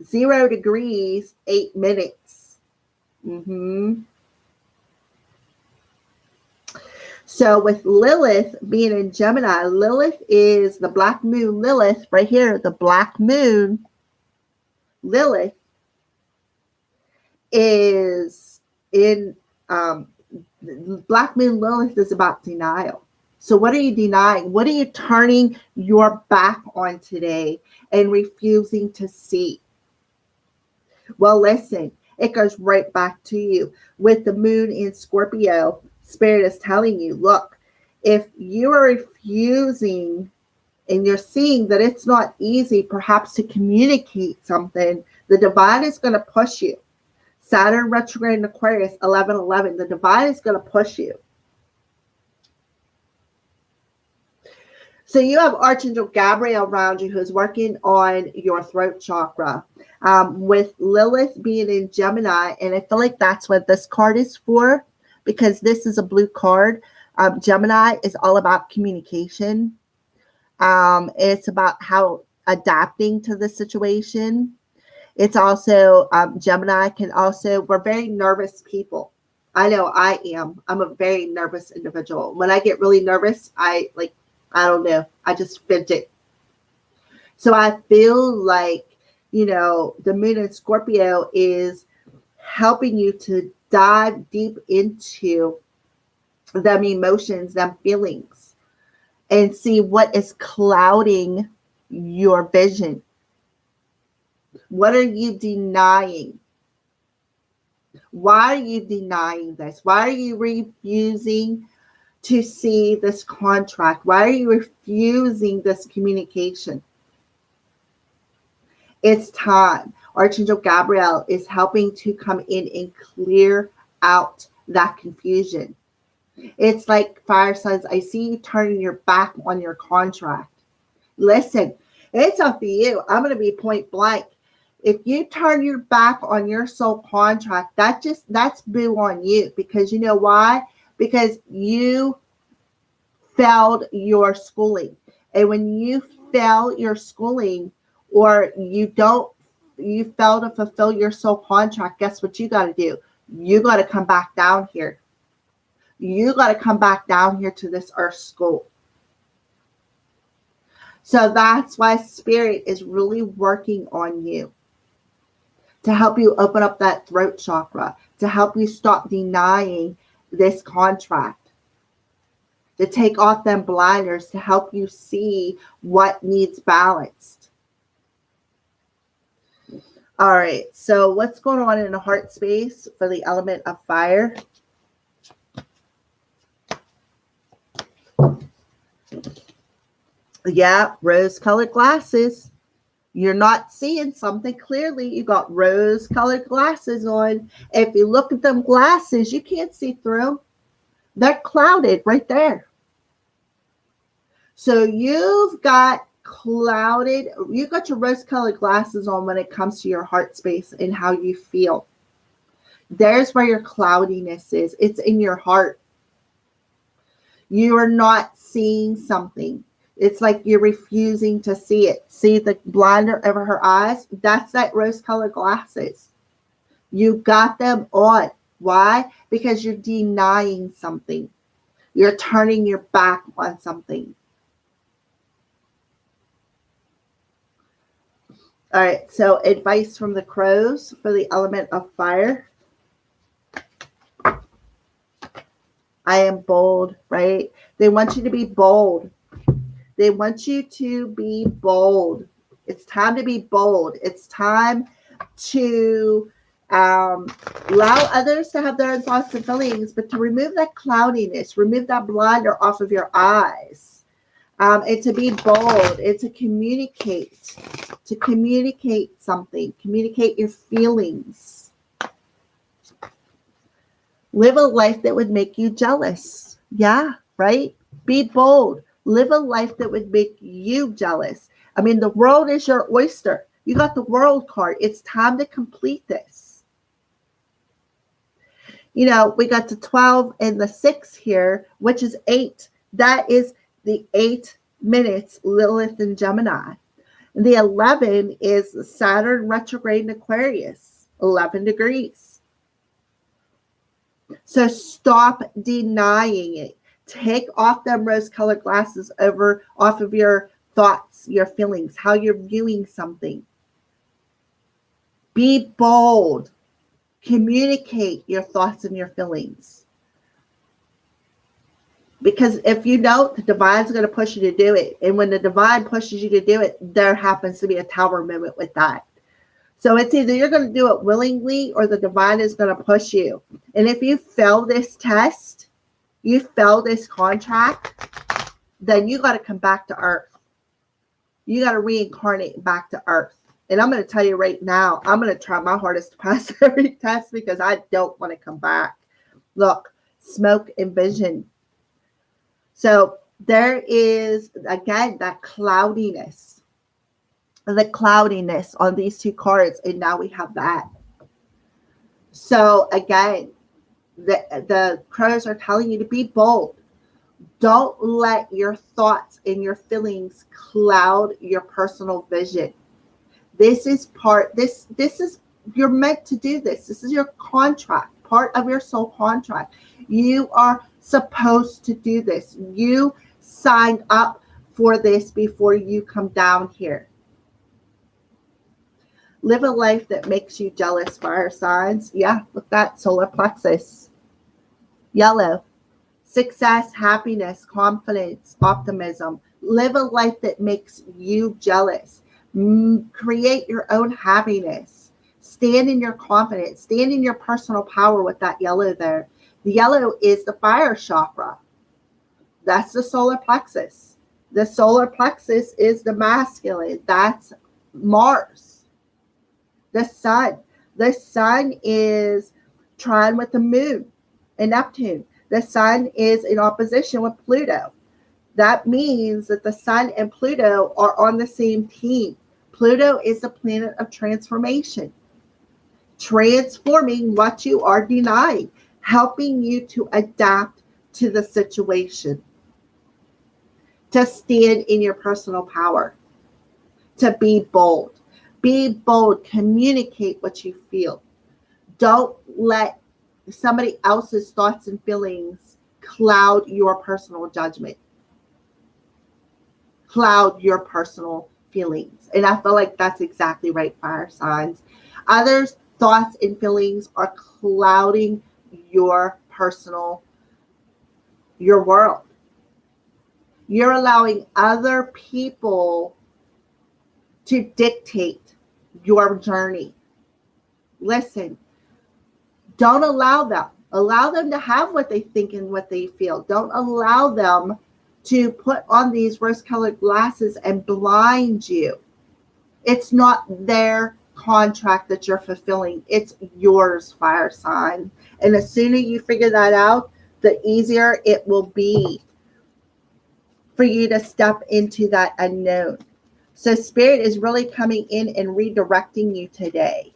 0 degrees, 8 minutes. So with Lilith being in Gemini, Lilith is the black moon. Lilith, right here, the black moon. Lilith is in, black moon Lilith is about denial. So what are you denying? What are you turning your back on today and refusing to see? Well, listen, it goes right back to you. With the moon in Scorpio, Spirit is telling you, look, if you are refusing and you're seeing that it's not easy perhaps to communicate something, the divine is going to push you. Saturn retrograde in Aquarius, 11-11, the divine is going to push you. So you have Archangel Gabriel around you who's working on your throat chakra. With Lilith being in Gemini, and I feel like that's what this card is for, because this is a blue card. Gemini is all about communication. It's about how adapting to the situation. It's also, Gemini can also, we're very nervous people. I know I am. I'm a very nervous individual. When I get really nervous, I don't know. I just fidget. So I feel like, the moon in Scorpio is helping you to dive deep into them emotions, them feelings, and see what is clouding your vision. What are you denying? Why are you denying this? Why are you refusing to see this contract? Why are you refusing this communication? It's time. Archangel Gabriel is helping to come in and clear out that confusion. It's like, fire signs, I see you turning your back on your contract. Listen, it's up to you. I'm going to be point blank. If you turn your back on your soul contract, that's boo on you. Because you know why? Because you failed your schooling. And when you fail your schooling, or you fail to fulfill your soul contract, guess what you got to do? You got to come back down here. You got to come back down here to this earth school. So that's why Spirit is really working on you to help you open up that throat chakra, to help you stop denying this contract, to take off them blinders, to help you see what needs balanced. All right, so what's going on in the heart space for the element of fire? Yeah, rose-colored glasses. You're not seeing something clearly. You got rose-colored glasses on. If you look at them glasses, you can't see through them. They're clouded right there. So you've got your rose-colored glasses on when it comes to your heart space and how you feel. There's where your cloudiness is. It's in your heart. You are not seeing something. It's like you're refusing to see it. See the blinder over her eyes? That's that rose-colored glasses. You got them on. Why? Because you're denying something. You're turning your back on something. All right, so advice from the crows for the element of fire. I am bold, right? They want you to be bold. They want you to be bold. It's time to be bold. It's time to allow others to have their own thoughts and feelings, but to remove that cloudiness, remove that blinder off of your eyes. And to be bold, and to communicate something, communicate your feelings. Live a life that would make you jealous. Yeah, right? Be bold. Live a life that would make you jealous. I mean, the world is your oyster. You got the world card. It's time to complete this. We got the 12 and the 6 here, which is 8. That is the 8 minutes, Lilith and Gemini. And the 11 is Saturn retrograde in Aquarius, 11 degrees. So stop denying it. Take off them rose-colored glasses off of your thoughts, your feelings, how you're viewing something. Be bold. Communicate your thoughts and your feelings. Because if you don't, the divine's going to push you to do it. And when the divine pushes you to do it, there happens to be a tower moment with that. So it's either you're going to do it willingly or the divine is going to push you. And if you fail this test, you fail this contract, then you got to come back to earth. You got to reincarnate back to earth. And I'm going to tell you right now, I'm going to try my hardest to pass every test because I don't want to come back. Look, smoke and vision. So there is, again, that cloudiness. The cloudiness on these 2 cards. And now we have that. So again, the crows are telling you to be bold. Don't let your thoughts and your feelings cloud your personal vision. This is you're meant to do this. This is your contract. part of your soul contract. You are supposed to do this. You signed up for this before you come down here. Live a life that makes you jealous, fire signs. Yeah, look, that solar plexus. Yellow. Success, happiness, confidence, optimism. Live a life that makes you jealous. Create your own happiness. Stand in your confidence. Stand in your personal power with that yellow there. The yellow is the fire chakra. That's the solar plexus. The solar plexus is the masculine. That's Mars. The sun. The sun is trine with the moon and Neptune. The sun is in opposition with Pluto. That means that the sun and Pluto are on the same team. Pluto is the planet of transformation, transforming what you are denying, helping you to adapt to the situation, to stand in your personal power, to be bold. Be bold, communicate what you feel. Don't let somebody else's thoughts and feelings cloud your personal judgment, cloud your personal feelings. And I feel like that's exactly right, fire signs. Others' thoughts and feelings are clouding your world. You're allowing other people to dictate your journey. Listen, don't allow them. Allow them to have what they think and what they feel. Don't allow them to put on these rose-colored glasses and blind you. It's not their contract that you're fulfilling. It's yours, fire sign. And the sooner you figure that out, the easier it will be for you to step into that unknown. So Spirit is really coming in and redirecting you today.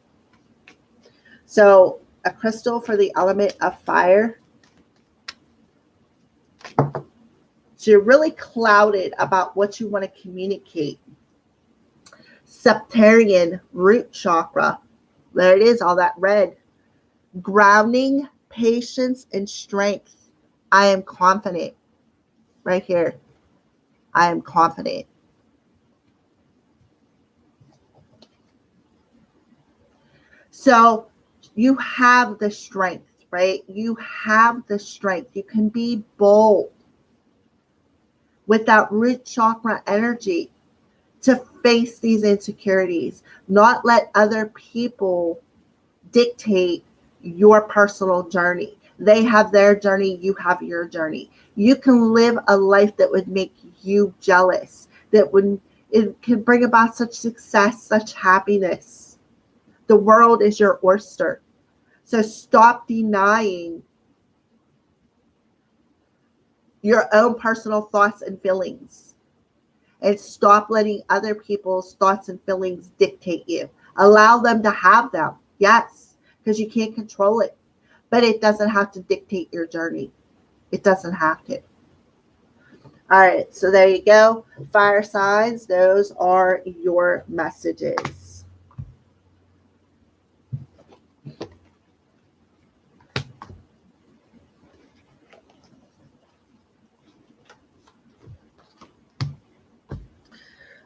So a crystal for the element of fire. So you're really clouded about what you want to communicate. Septarian root chakra. There it is, all that red. Grounding, patience, and strength. I am confident. Right here. I am confident. So you have the strength, right? You have the strength. You can be bold with that root chakra energy to face these insecurities, not let other people dictate your personal journey. They have their journey, you have your journey. You can live a life that would make you jealous, it can bring about such success, such happiness. The world is your oyster. So stop denying your own personal thoughts and feelings. And stop letting other people's thoughts and feelings dictate you. Allow them to have them. Yes, because you can't control it. But it doesn't have to dictate your journey. It doesn't have to. All right, so there you go. Fire signs, those are your messages.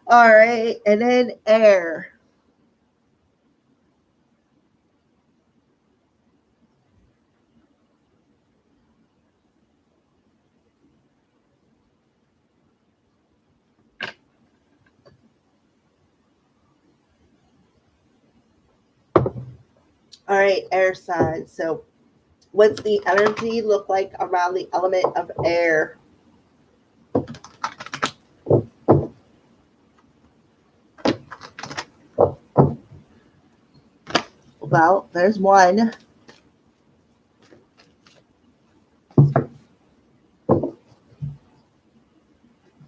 All right, and then air. All right, air signs. So what's the energy look like around the element of air? Well, there's one.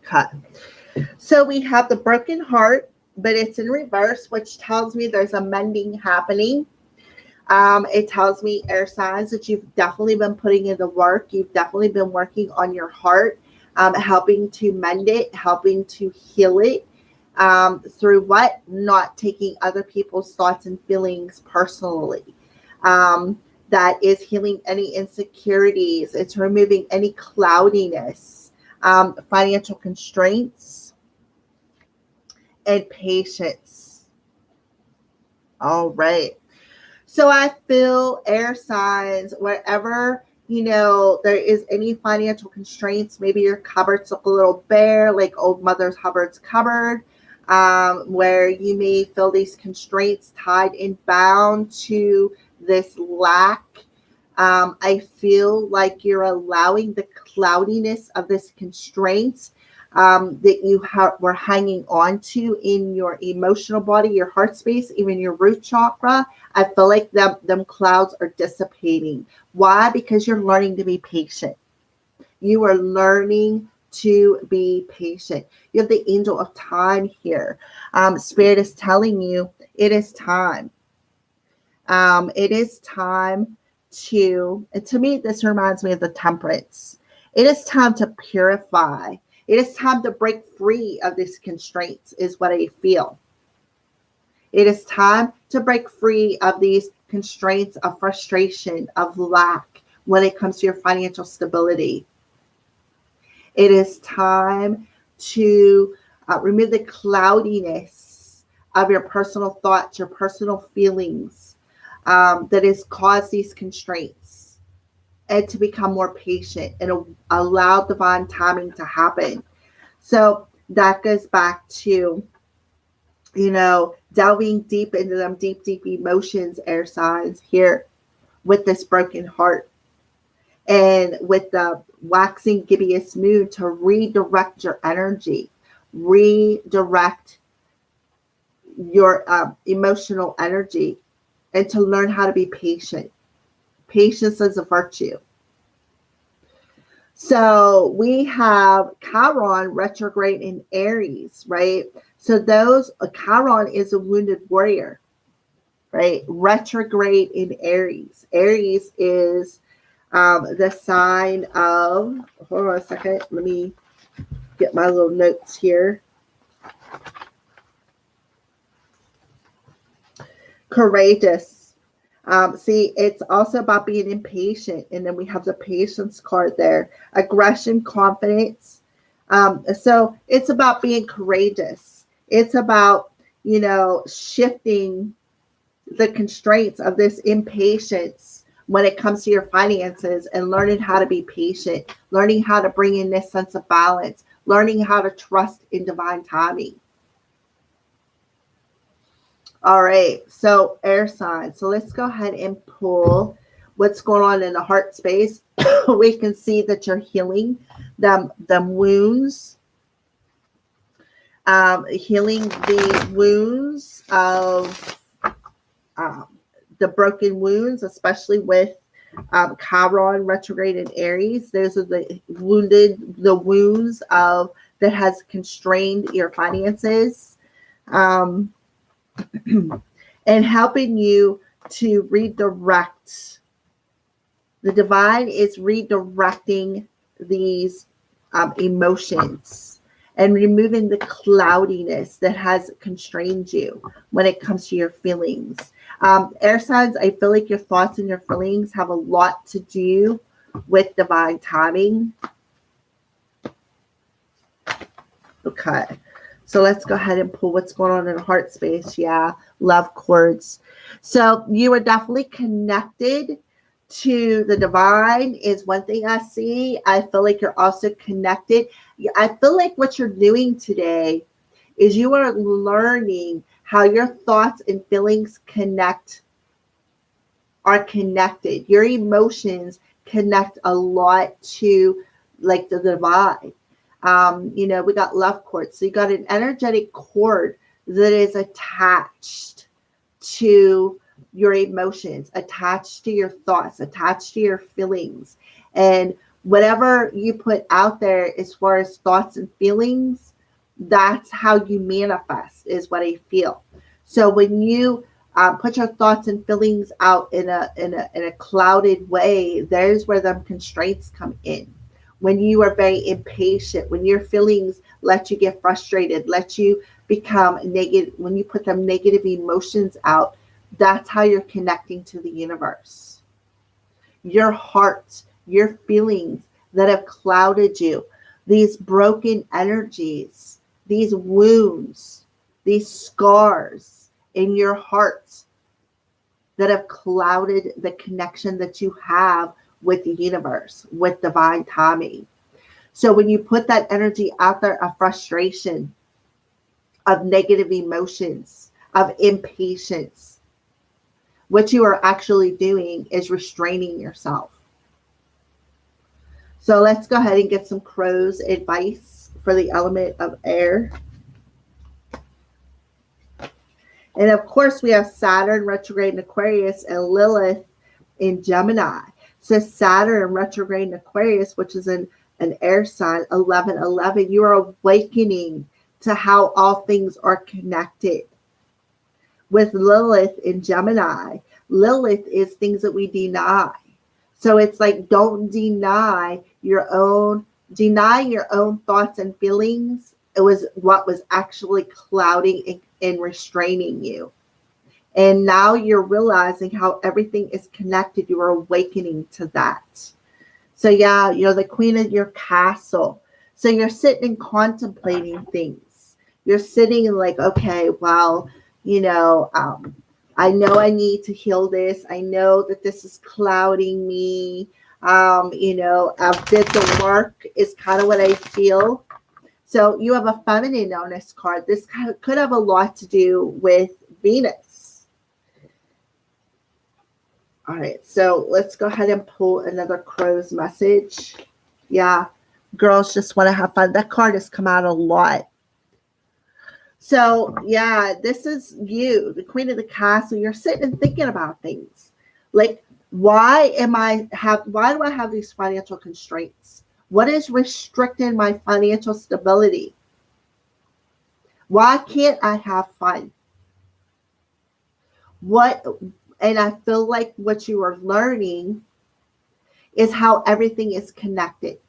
Cut. So we have the broken heart, but it's in reverse, which tells me there's a mending happening. It tells me, air signs, that you've definitely been putting in the work. You've definitely been working on your heart, helping to mend it, helping to heal it. Through what? Not taking other people's thoughts and feelings personally. that is healing any insecurities. It's removing any cloudiness, financial constraints, and patience. All right. So I feel air signs, wherever, there is any financial constraints, maybe your cupboards look a little bare, like old Mother Hubbard's cupboard, where you may feel these constraints tied and bound to this lack. I feel like you're allowing the cloudiness of this constraint that you were hanging on to in your emotional body, your heart space, even your root chakra. I feel like them clouds are dissipating. Why? Because you're learning to be patient. You are learning to be patient. You have the angel of time here. Spirit is telling you it is time. It is time and to me, this reminds me of the temperance. It is time to purify. It is time to break free of these constraints, is what I feel. It is time to break free of these constraints of frustration, of lack when it comes to your financial stability. It is time to remove the cloudiness of your personal thoughts, your personal feelings that has caused these constraints, and to become more patient and allow divine timing to happen. So that goes back to, delving deep into them deep emotions, air signs here with this broken heart. And with the waxing gibbous moon, to redirect your energy, redirect your emotional energy, and to learn how to be patient. Patience is a virtue. So we have Chiron retrograde in Aries, right? So Chiron is a wounded warrior, right? Retrograde in Aries. Aries is the sign of, hold on a second, let me get my little notes here. Courageous. See, it's also about being impatient. And then we have the patience card there. Aggression, confidence. So it's about being courageous. It's about, shifting the constraints of this impatience when it comes to your finances, and learning how to be patient, learning how to bring in this sense of balance, learning how to trust in divine timing. All right, so air signs. So let's go ahead and pull what's going on in the heart space. We can see that you're healing them wounds, healing the wounds of the broken wounds, especially with Chiron retrograde in Aries. Those are the wounds of that has constrained your finances. And helping you to redirect. The divine is redirecting these emotions and removing the cloudiness that has constrained you when it comes to your feelings. Air signs, I feel like your thoughts and your feelings have a lot to do with divine timing. Okay. So let's go ahead and pull what's going on in the heart space. Yeah, love cords. So you are definitely connected to the divine is one thing I see. I feel like you're also connected. I feel like what you're doing today is you are learning how your thoughts and feelings are connected. Your emotions connect a lot to like the divine. We got love cords. So you got an energetic cord that is attached to your emotions, attached to your thoughts, attached to your feelings. And whatever you put out there as far as thoughts and feelings, that's how you manifest, is what I feel. So when you put your thoughts and feelings out in a clouded way, there's where them constraints come in. When you are very impatient, when your feelings let you get frustrated, let you become negative, when you put them negative emotions out, that's how you're connecting to the universe. your heart, your feelings that have clouded you, these broken energies, these wounds, these scars in your heart that have clouded the connection that you have with the universe, with divine timing. So when you put that energy out there of frustration, of negative emotions, of impatience, what you are actually doing is restraining yourself. So let's go ahead and get some crows advice for the element of air. And of course, we have Saturn retrograde in Aquarius and Lilith in Gemini. So Saturn retrograde in Aquarius, which is an air sign, 11:11, you are awakening to how all things are connected. With Lilith in Gemini, Lilith is things that we deny. So it's like, don't deny your own thoughts and feelings. It was what was actually clouding and restraining you. And now you're realizing how everything is connected. You are awakening to that. So yeah, you're the queen of your castle. So you're sitting and contemplating things. You're sitting and like, okay, well, I know I need to heal this. I know that this is clouding me. I've did the work is kind of what I feel. So you have a feminine on this card. This could have a lot to do with Venus. All right, so let's go ahead and pull another crow's message. Yeah, girls just want to have fun. That card has come out a lot. So yeah, this is you, the queen of the castle. You're sitting and thinking about things like, why do I have these financial constraints? What is restricting my financial stability? Why can't I have fun? And I feel like what you are learning is how everything is connected.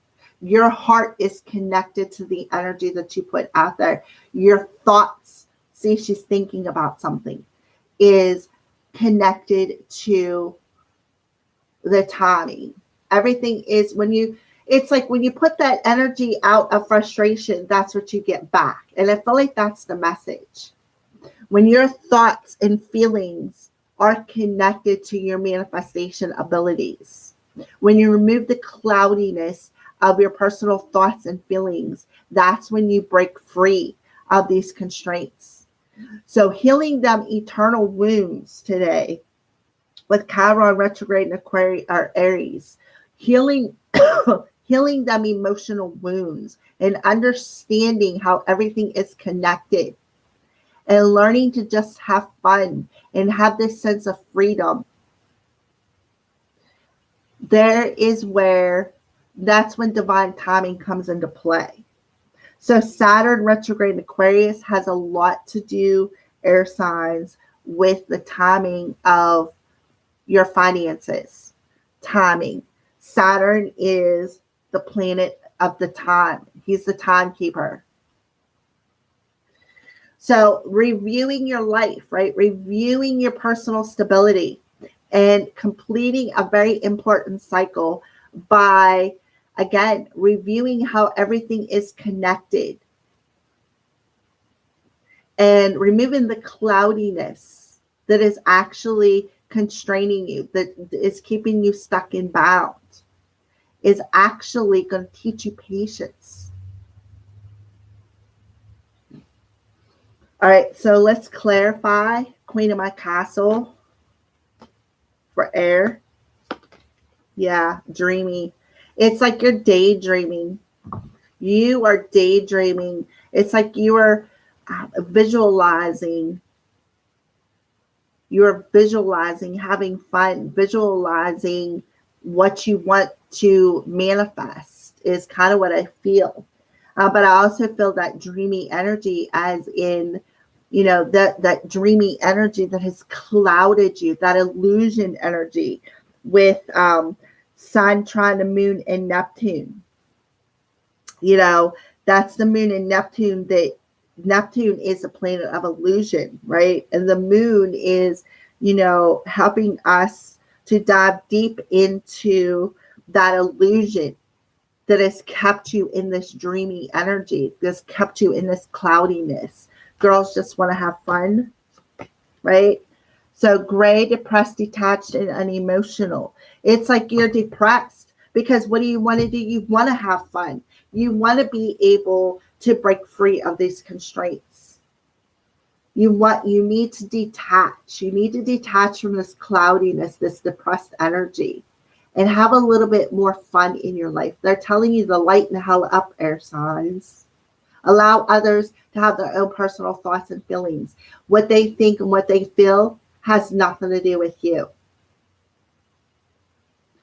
Your heart is connected to the energy that you put out there. Your thoughts, see, she's thinking about something, is connected to the timing. Everything is it's like when you put that energy out of frustration, that's what you get back. And I feel like that's the message. When your thoughts and feelings are connected to your manifestation abilities, when you remove the cloudiness of your personal thoughts and feelings, that's when you break free of these constraints. So healing them eternal wounds today with Chiron retrograde in Aquarius or Aries, healing them emotional wounds and understanding how everything is connected and learning to just have fun and have this sense of freedom. That's when divine timing comes into play. So Saturn retrograde in Aquarius has a lot to do, air signs, with the timing of your finances. Timing. Saturn is the planet of the time. He's the timekeeper. So reviewing your life, right? Reviewing your personal stability and completing a very important cycle by, again, reviewing how everything is connected and removing the cloudiness that is actually constraining you, that is keeping you stuck in bound, is actually going to teach you patience. All right, so let's clarify Queen of my Castle for air. Yeah, dreamy. It's like you're daydreaming. You are daydreaming. It's like you are visualizing. You're visualizing having fun, visualizing what you want to manifest is kind of what I feel. But I also feel that dreamy energy as in, that dreamy energy that has clouded you, that illusion energy with Sun, Trine, the Moon, and Neptune. That's the Moon and Neptune. That Neptune is a planet of illusion, right? And the Moon is, helping us to dive deep into that illusion that has kept you in this dreamy energy, that's kept you in this cloudiness. Girls just want to have fun, right? So gray, depressed, detached, and unemotional. It's like you're depressed because what do you want to do? You want to have fun. You want to be able to break free of these constraints. You need to detach. You need to detach from this cloudiness, this depressed energy, and have a little bit more fun in your life. They're telling you to lighten the hell up, air signs. Allow others to have their own personal thoughts and feelings. What they think and what they feel has nothing to do with you.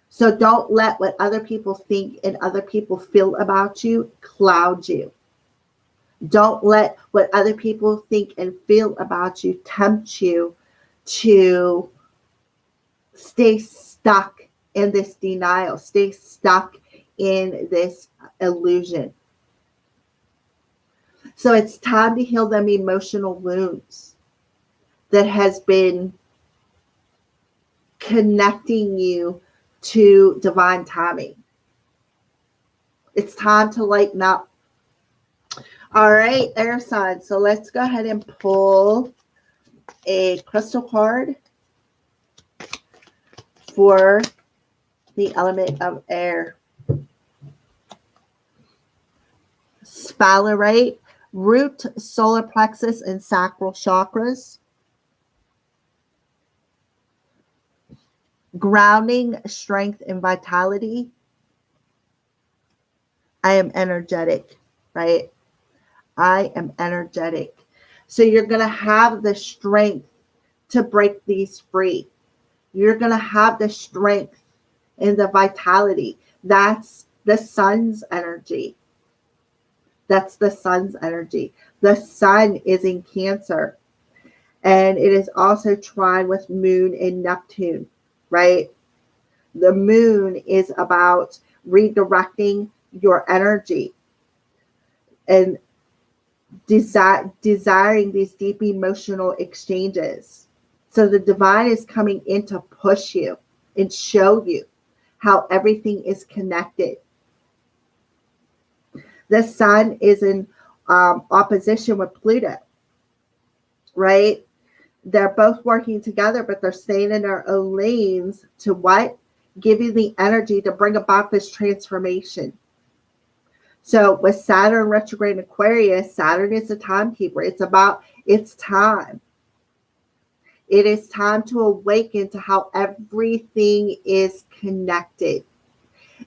So don't let what other people think and other people feel about you cloud you. Don't let what other people think and feel about you tempt you to stay stuck in this denial, stay stuck in this illusion. So it's time to heal them emotional wounds that has been connecting you to divine timing. It's time to lighten up. All right, air signs. So let's go ahead and pull a crystal card for the element of air. Sphalerite, root, solar plexus, and sacral chakras. Grounding, strength, and vitality. I am energetic, right? I am energetic. So you're going to have the strength to break these free. You're going to have the strength and the vitality. That's the sun's energy. That's the sun's energy. The sun is in Cancer. And it is also trine with Moon and Neptune, right? The moon is about redirecting your energy and desiring these deep emotional exchanges. So the divine is coming in to push you and show you how everything is connected. The sun is in opposition with Pluto, right? They're both working together, but they're staying in their own lanes to what? Give you the energy to bring about this transformation. So with Saturn retrograde in Aquarius, Saturn is a timekeeper. It's about its time. It is time to awaken to how everything is connected.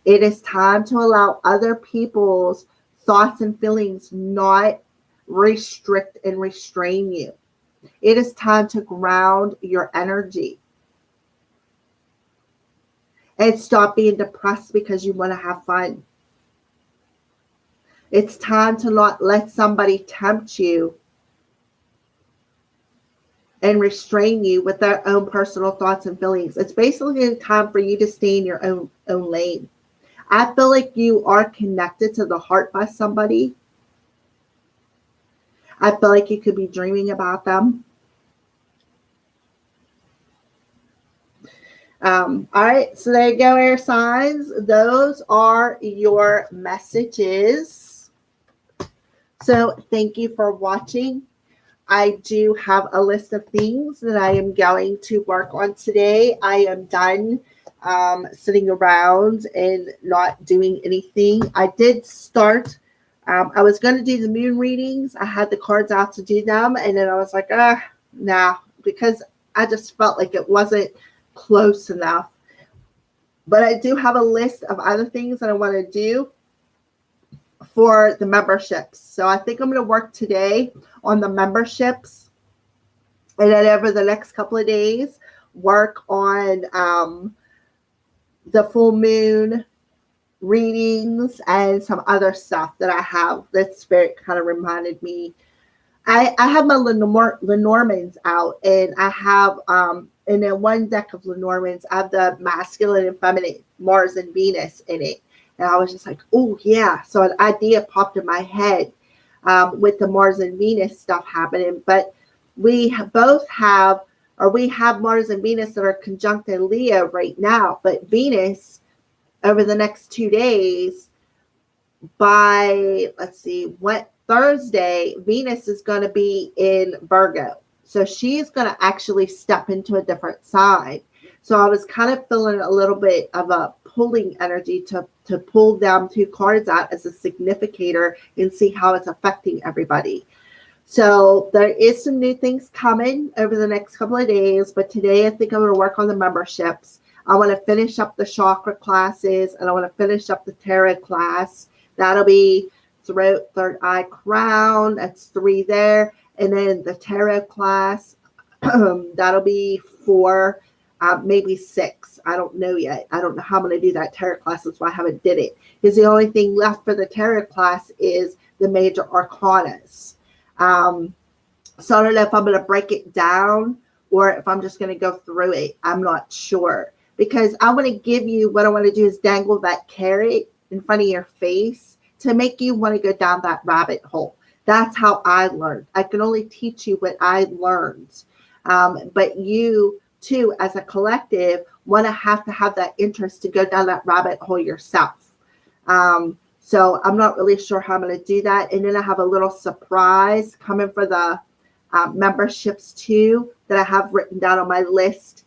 It is time to allow other people's thoughts and feelings not restrict and restrain you. It is time to ground your energy and stop being depressed because you want to have fun. It's time to not let somebody tempt you and restrain you with their own personal thoughts and feelings. It's basically time for you to stay in your own lane. I feel like you are connected to the heart by somebody. I feel like you could be dreaming about them. All right, so there you go, air signs. Those are your messages. So thank you for watching. I do have a list of things that I am going to work on today. I am done sitting around and not doing anything. I did start. I was going to do the moon readings. I had the cards out to do them. And then I was like, nah, because I just felt like it wasn't close enough. But I do have a list of other things that I want to do for the memberships. So I think I'm going to work today on the memberships. And then over the next couple of days, work on the full moon readings and some other stuff that I have that Spirit kind of reminded me. I have my Lenormands out, and I have in then one deck of Lenormands, I have the masculine and feminine, Mars and Venus in it. And I was just like, oh yeah. So an idea popped in my head with the Mars and Venus stuff happening. But we both have or we have Mars and Venus that are conjunct in Leo right now, but Venus over the next 2 days, by, let's see, what Thursday, Venus is going to be in Virgo. So she's going to actually step into a different sign. So I was kind of feeling a little bit of a pulling energy to pull them 2 cards out as a significator and see how it's affecting everybody. So there is some new things coming over the next couple of days, but today I think I'm going to work on the memberships. I want to finish up the chakra classes, and I want to finish up the tarot class. That'll be throat, third eye, crown. That's 3 there. And then the tarot class, that'll be 4, maybe 6. I don't know yet. I don't know how I'm going to do that tarot class. That's why I haven't did it. Because the only thing left for the tarot class is the major arcanas. So I don't know if I'm going to break it down or if I'm just going to go through it. I'm not sure. Because I want to give you, what I want to do is dangle that carrot in front of your face to make you want to go down that rabbit hole. That's how I learned. I can only teach you what I learned. But you too, as a collective, want to have that interest to go down that rabbit hole yourself. So I'm not really sure how I'm going to do that. And then I have a little surprise coming for the memberships too that I have written down on my list.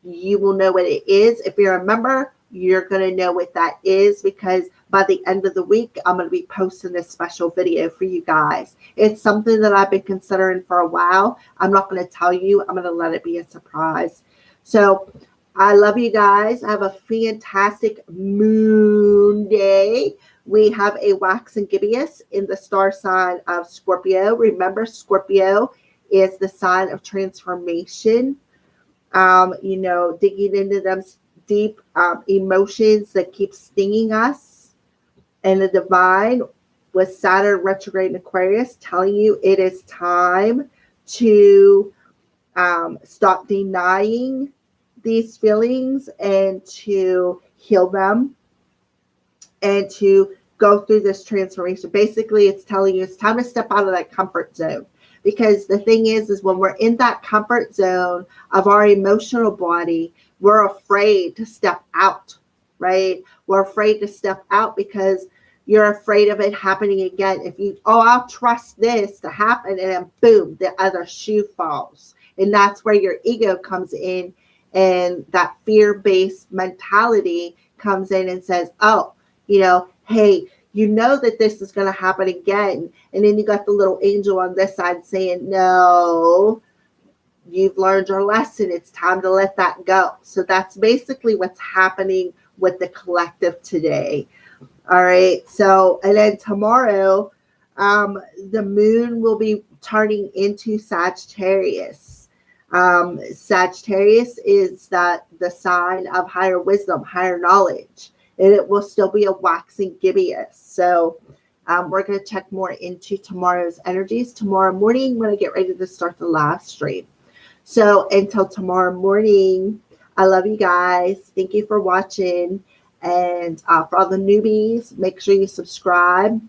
You will know what it is. If you're a member, you're going to know what that is, because by the end of the week, I'm going to be posting this special video for you guys. It's something that I've been considering for a while. I'm not going to tell you. I'm going to let it be a surprise. So I love you guys. Have a fantastic moon day. We have a waxing gibbous in the star sign of Scorpio. Remember, Scorpio is the sign of transformation. Digging into them deep emotions that keep stinging us. And the divine, with Saturn retrograde in Aquarius, telling you it is time to stop denying these feelings and to heal them and to go through this transformation. Basically, it's telling you it's time to step out of that comfort zone. Because the thing is when we're in that comfort zone of our emotional body, we're afraid to step out, right? We're afraid to step out because you're afraid of it happening again. If you, I'll trust this to happen, and then boom, the other shoe falls. And that's where your ego comes in, and that fear-based mentality comes in and says, hey, you know that this is going to happen again. And then you got the little angel on this side saying, no, you've learned your lesson. It's time to let that go. So that's basically what's happening with the collective today. All right. So, and then tomorrow, the moon will be turning into Sagittarius. Sagittarius is the sign of higher wisdom, higher knowledge. And it will still be a waxing gibbous. So we're going to check more into tomorrow's energies tomorrow morning when I get ready to start the live stream. So until tomorrow morning, I love you guys. Thank you for watching. And for all the newbies, make sure you subscribe.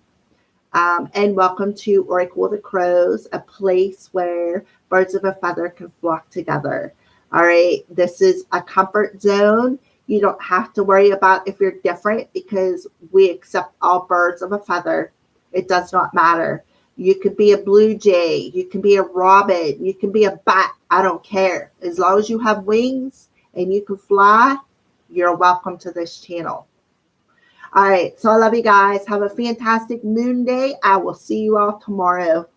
And welcome to Oracle of the Crows, a place where birds of a feather can flock together. All right. This is a comfort zone. You don't have to worry about if you're different, because we accept all birds of a feather. It does not matter. You could be a blue jay. You can be a robin. You can be a bat. I don't care. As long as you have wings and you can fly, you're welcome to this channel. All right. So I love you guys. Have a fantastic moon day. I will see you all tomorrow.